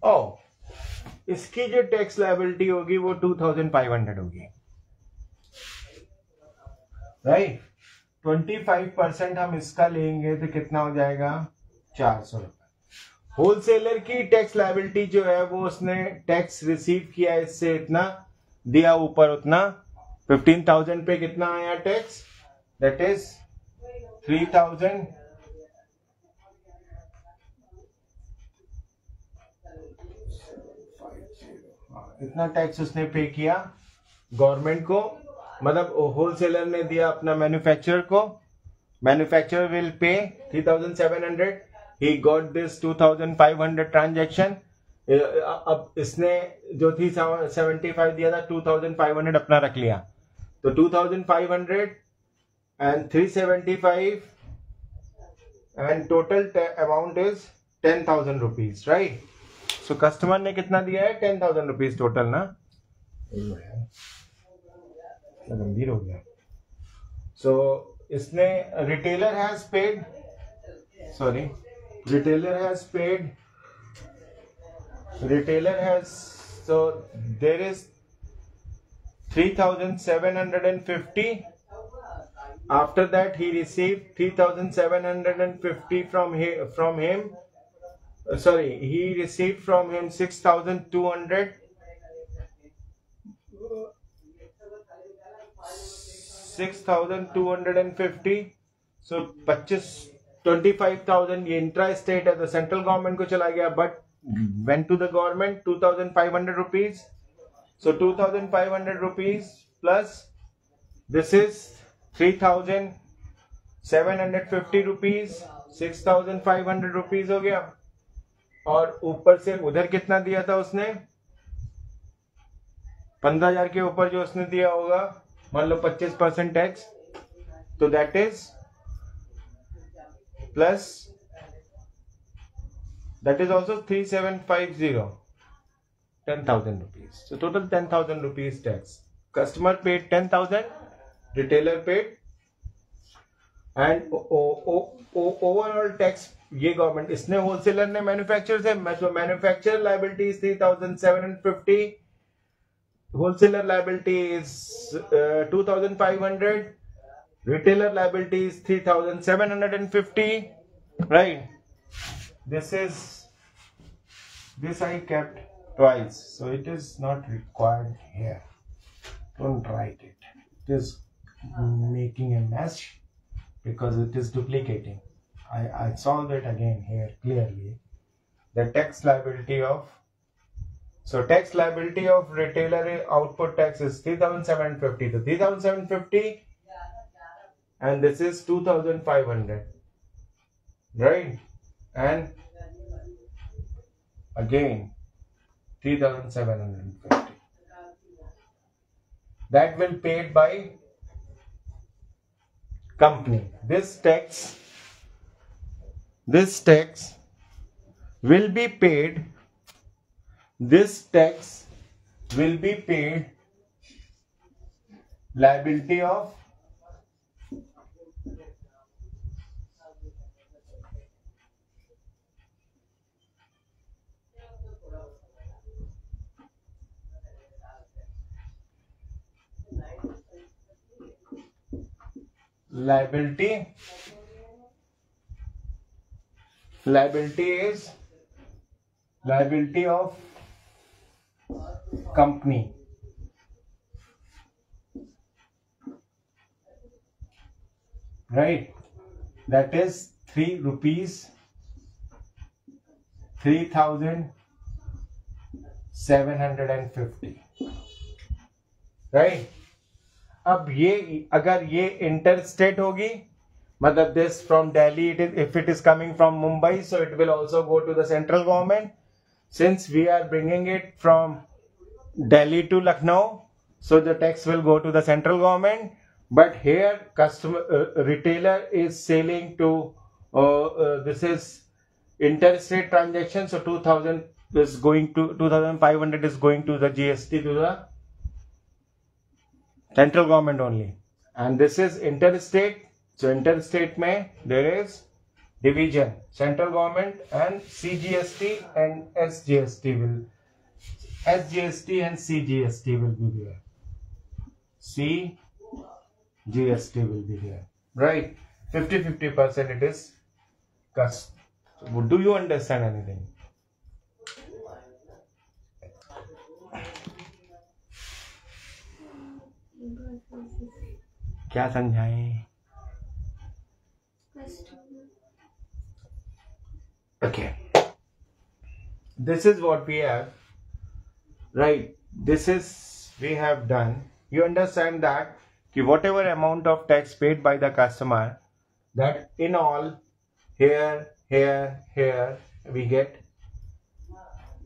Speaker 1: Oh, इसकी जो tax liability होगी वो 2,500 होगी, right? 25% हम इसका लेंगे तो कितना हो जाएगा? 400 रुपए. होलसेलर की टैक्स लायबिलिटी जो है वो उसने टैक्स रिसीव किया इससे इतना, दिया ऊपर उतना. 15,000 पे कितना आया टैक्स? That is 3,000. इतना टैक्स उसने पे किया गवर्नमेंट को, मतलब होलसेलर ने दिया अपना मैन्युफैक्चरर को. Manufacturer will pay 3,700. He got this 2,500 transaction. अब इसने जो 375 दिया था 2,500 अपना रख लिया, तो 2,500 and 375 and total amount is 10,000 rupees, right? So customer ने कितना दिया है? 10,000 रुपीज टोटल ना. गंभीर हो गया. सो इसने retailer has paid, so there is 3,750. After that he received 3,750 from him. He received from him 6,200. 6,250. So 25,000 ये इंट्रा स्टेट है तो सेंट्रल गवर्नमेंट को चला गया, but went to the government 2,500 rupees. So 2,500 rupees plus this is 3,750 rupees, 6,500 rupees हो गया. और ऊपर से उधर कितना दिया था उसने, 15,000 के ऊपर जो उसने दिया होगा, मान लो 25% टैक्स, तो that is plus that is also 3,750, 10,000 rupees. So total 10,000 rupees tax. Customer paid 10,000, retailer paid, and overall tax ये गवर्नमेंट, इसने होलसेलर ने मैन्युफैक्चरर से, manufacturer liability is 3,750, wholesaler liability is 2,500, retailer liability is 3,750, right? This I kept twice, so it is not required here. Don't write it. It is making a mess because it is duplicating. I solved it again here clearly. The tax liability of retailer output tax is 3,750. So 3,750, and this is 2,500, right? And again 3,750. That will paid by company. This tax will be paid. This tax will be paid liability of liability is liability of company, right? That is 3 rupees, 3,750, right? अब ये अगर ये inter state होगी, मतलब this from Delhi, if it is coming from Mumbai, so it will also go to the central government. Since we are bringing it from Delhi to Lucknow, so the tax will go to the central government. But here retailer is selling to this is interstate transaction, so 2,500 is going to the GST to the central government only, and this is interstate. So interstate mein there is division, central government and CGST and SGST and CGST will be there. CGST will be there, right? 50% it is cost. So do you understand anything? क्या समझाएं? Okay, this is what we have, right? This is we have done. You understand that whatever amount of tax paid by the customer, that in all here we get.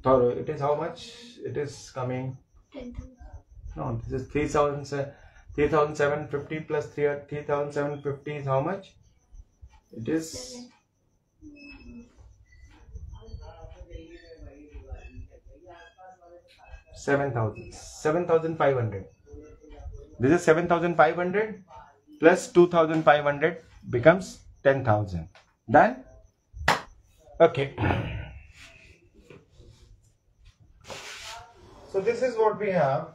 Speaker 1: So it is how much? It is coming.
Speaker 2: 10,000.
Speaker 1: No, this is 3,750 plus 3,750 is how much? It is 7,500. This is 7,500 plus 2,500 becomes 10,000. Done? Okay. So this is what we have.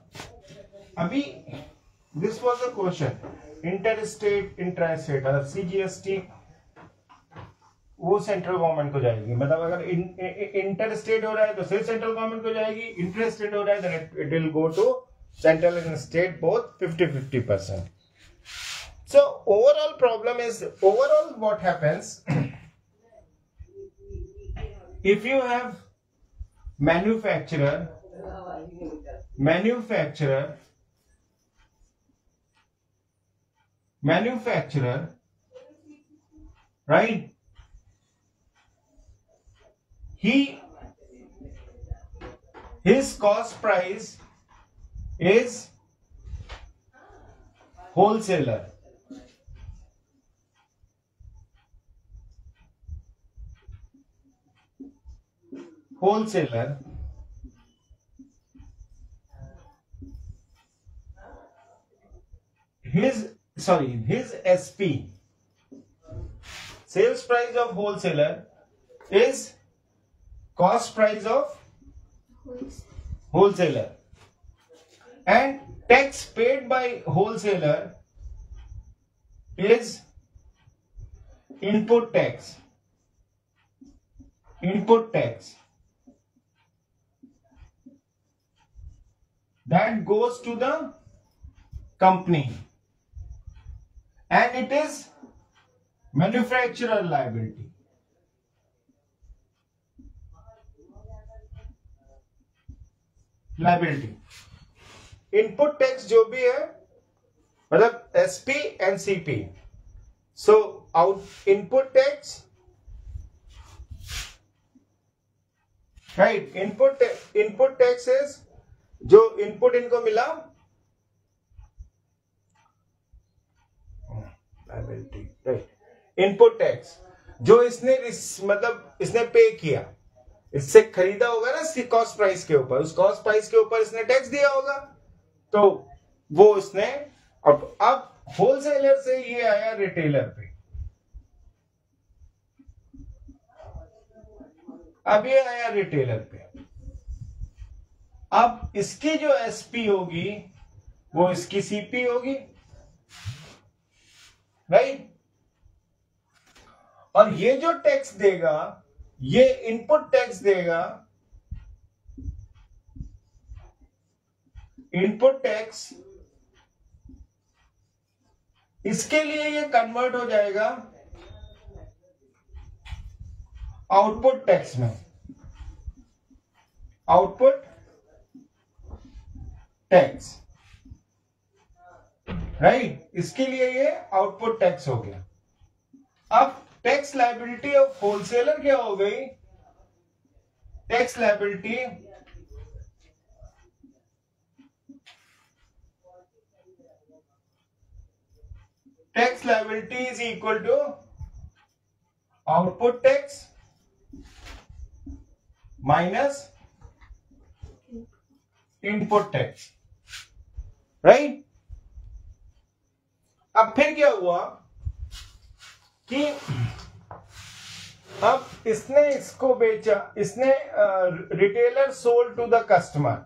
Speaker 1: Abhi, this was a question. Interstate, intrastate, मतलब CGST वो central government को जाएगी. मतलब अगर inter state हो रहा है तो सिर्फ सेंट्रल गवर्नमेंट को जाएगी. इंटर स्टेट हो रहा है तो it will go to Central and state both 50-50%. So overall problem is, overall what happens if you have manufacturer, right? His cost price is wholesaler. His SP, sales price of wholesaler, is cost price of wholesaler, and tax paid by wholesaler is input tax. That goes to the company, and it is manufacturer liability. Input tax जो भी है मतलब SP and CP. So out input tax, right, input tax is जो input इनको मिला, right, input tax जो इसने मतलब इसने पे किया, इससे खरीदा होगा ना इसकी कॉस्ट प्राइस के ऊपर, उस कॉस्ट प्राइस के ऊपर इसने टैक्स दिया होगा, तो वो उसने अब होलसेलर से ये आया रिटेलर पे, अब ये आया रिटेलर पे. अब इसकी जो एसपी होगी वो इसकी सीपी होगी, राइट. और ये जो टैक्स देगा ये इनपुट टैक्स देगा, इनपुट टैक्स, इसके लिए ये कन्वर्ट हो जाएगा आउटपुट टैक्स में, आउटपुट टैक्स, राइट. इसके लिए ये आउटपुट टैक्स हो गया. अब टैक्स लायबिलिटी ऑफ होलसेलर क्या हो गई, tax liability is equal to output tax minus input tax, right. अब फिर क्या हुआ कि अब इसने इसको बेचा, इसने retailer sold to the customer,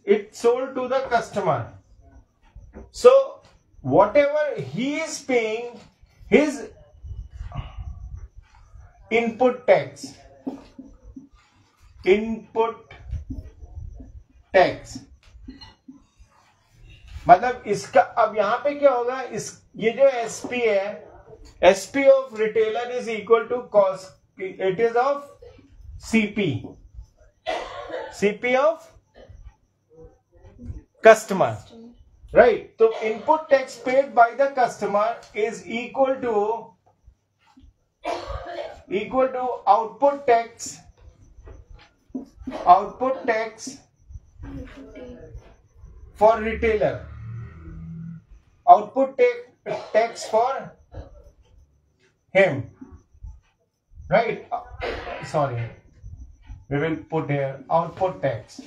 Speaker 1: it sold to the customer. So whatever he is paying his input tax, मतलब इसका अब यहां पे क्या होगा, इस ये जो एसपी है, SP of retailer is equal to cost, it is of CP of customer, right. तो input tax paid by the customer is equal to output tax for retailer, output tax for him, right. Sorry, we will put here output tax.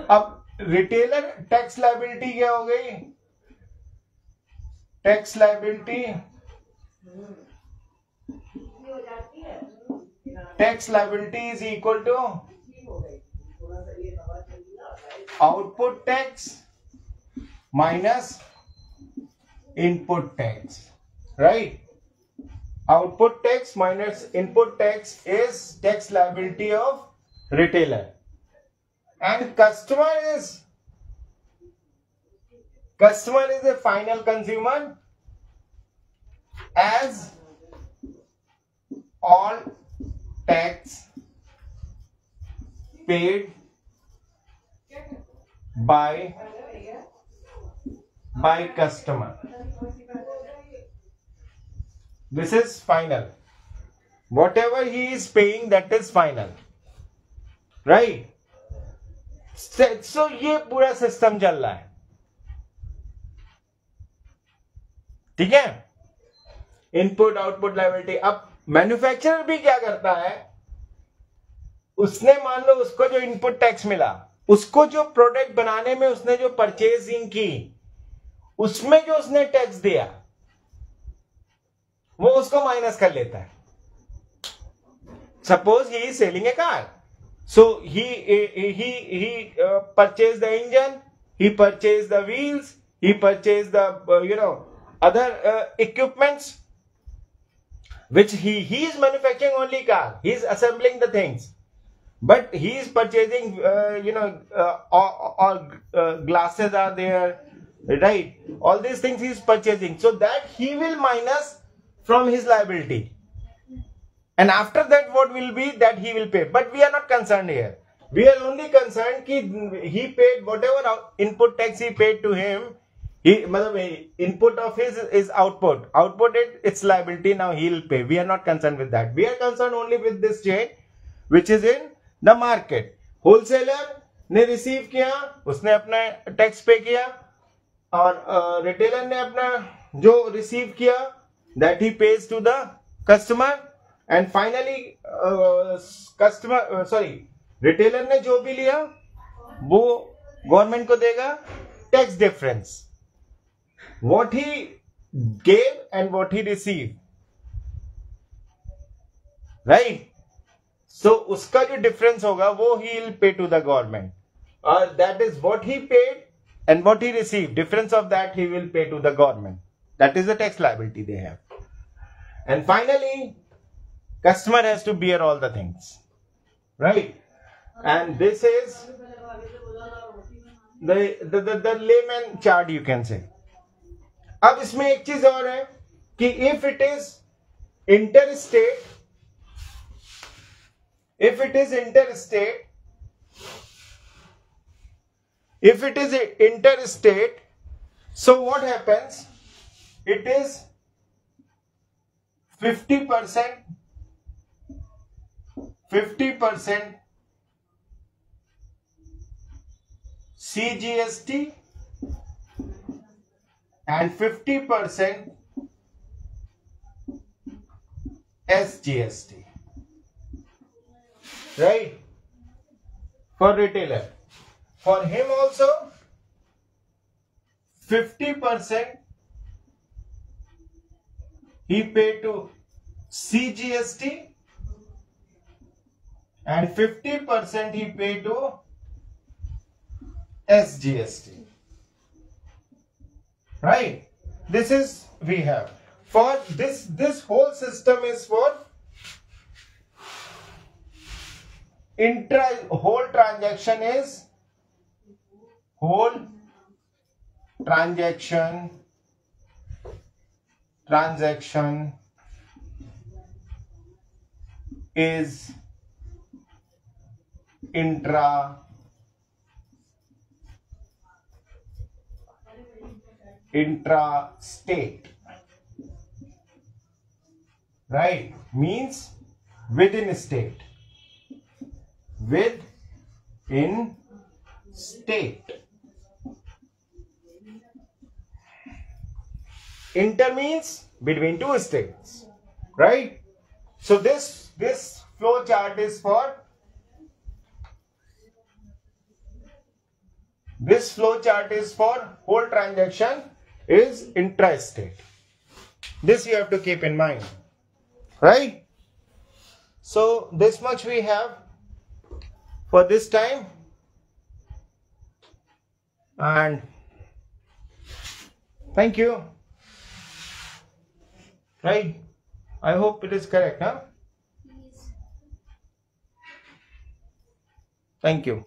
Speaker 1: अब retailer tax liability क्या हो गई, tax liability is equal to output tax minus input tax, right. Output tax minus input tax is tax liability of retailer. And customer is a final consumer, as all tax paid by customer. This is final. Whatever he is paying, that is final, right? So ये पूरा system चल रहा है, ठीक है? Input output liability. अब manufacturer भी क्या करता है, उसने मान लो उसको जो इनपुट टैक्स मिला, उसको जो प्रोडक्ट बनाने में उसने जो परचेजिंग की, उसमें जो उसने टैक्स दिया, वो उसको माइनस कर लेता है. Suppose he is selling A car, so he purchased the engine, he purchased the wheels, he purchased the other equipments, which he is manufacturing only car, he is assembling the things, but he is purchasing all glasses are there, right? All these things he is purchasing, so that he will minus from his liability. And after that, what will be that he will pay. But we are not concerned here. We are only concerned that he paid whatever input tax he paid to him. Input of his is output. Output it's liability. Now he will pay. We are not concerned with that. We are concerned only with this chain, which is in the market. Wholesaler ने receive किया, उसने अपना tax pay किया, और retailer ने अपना जो receive किया, that he pays to the customer. And finally retailer ने जो भी लिया वो गवर्नमेंट को देगा tax difference, what he gave and what he received, right? So उसका जो डिफरेंस होगा वो he will pay to the government, that is what he paid and what he received, difference of that he will pay to the government. That is the tax liability they have. And finally, customer has to bear all the things, right? And this is the layman chart, you can say. अब इसमें एक चीज और है कि if it is interstate, so what happens? It is 50% CGST and 50% SGST, right? For retailer, for him also 50% he paid to CGST and 50% he paid to SGST, right? This is we have for this whole system is for whole transaction is intrastate, right? Means within state. Inter means between two states, right? So this flow chart is for whole transaction is intrastate. This you have to keep in mind, right? So this much we have for this time, and thank you, right? I hope it is correct, huh?
Speaker 2: Yes.
Speaker 1: Thank you.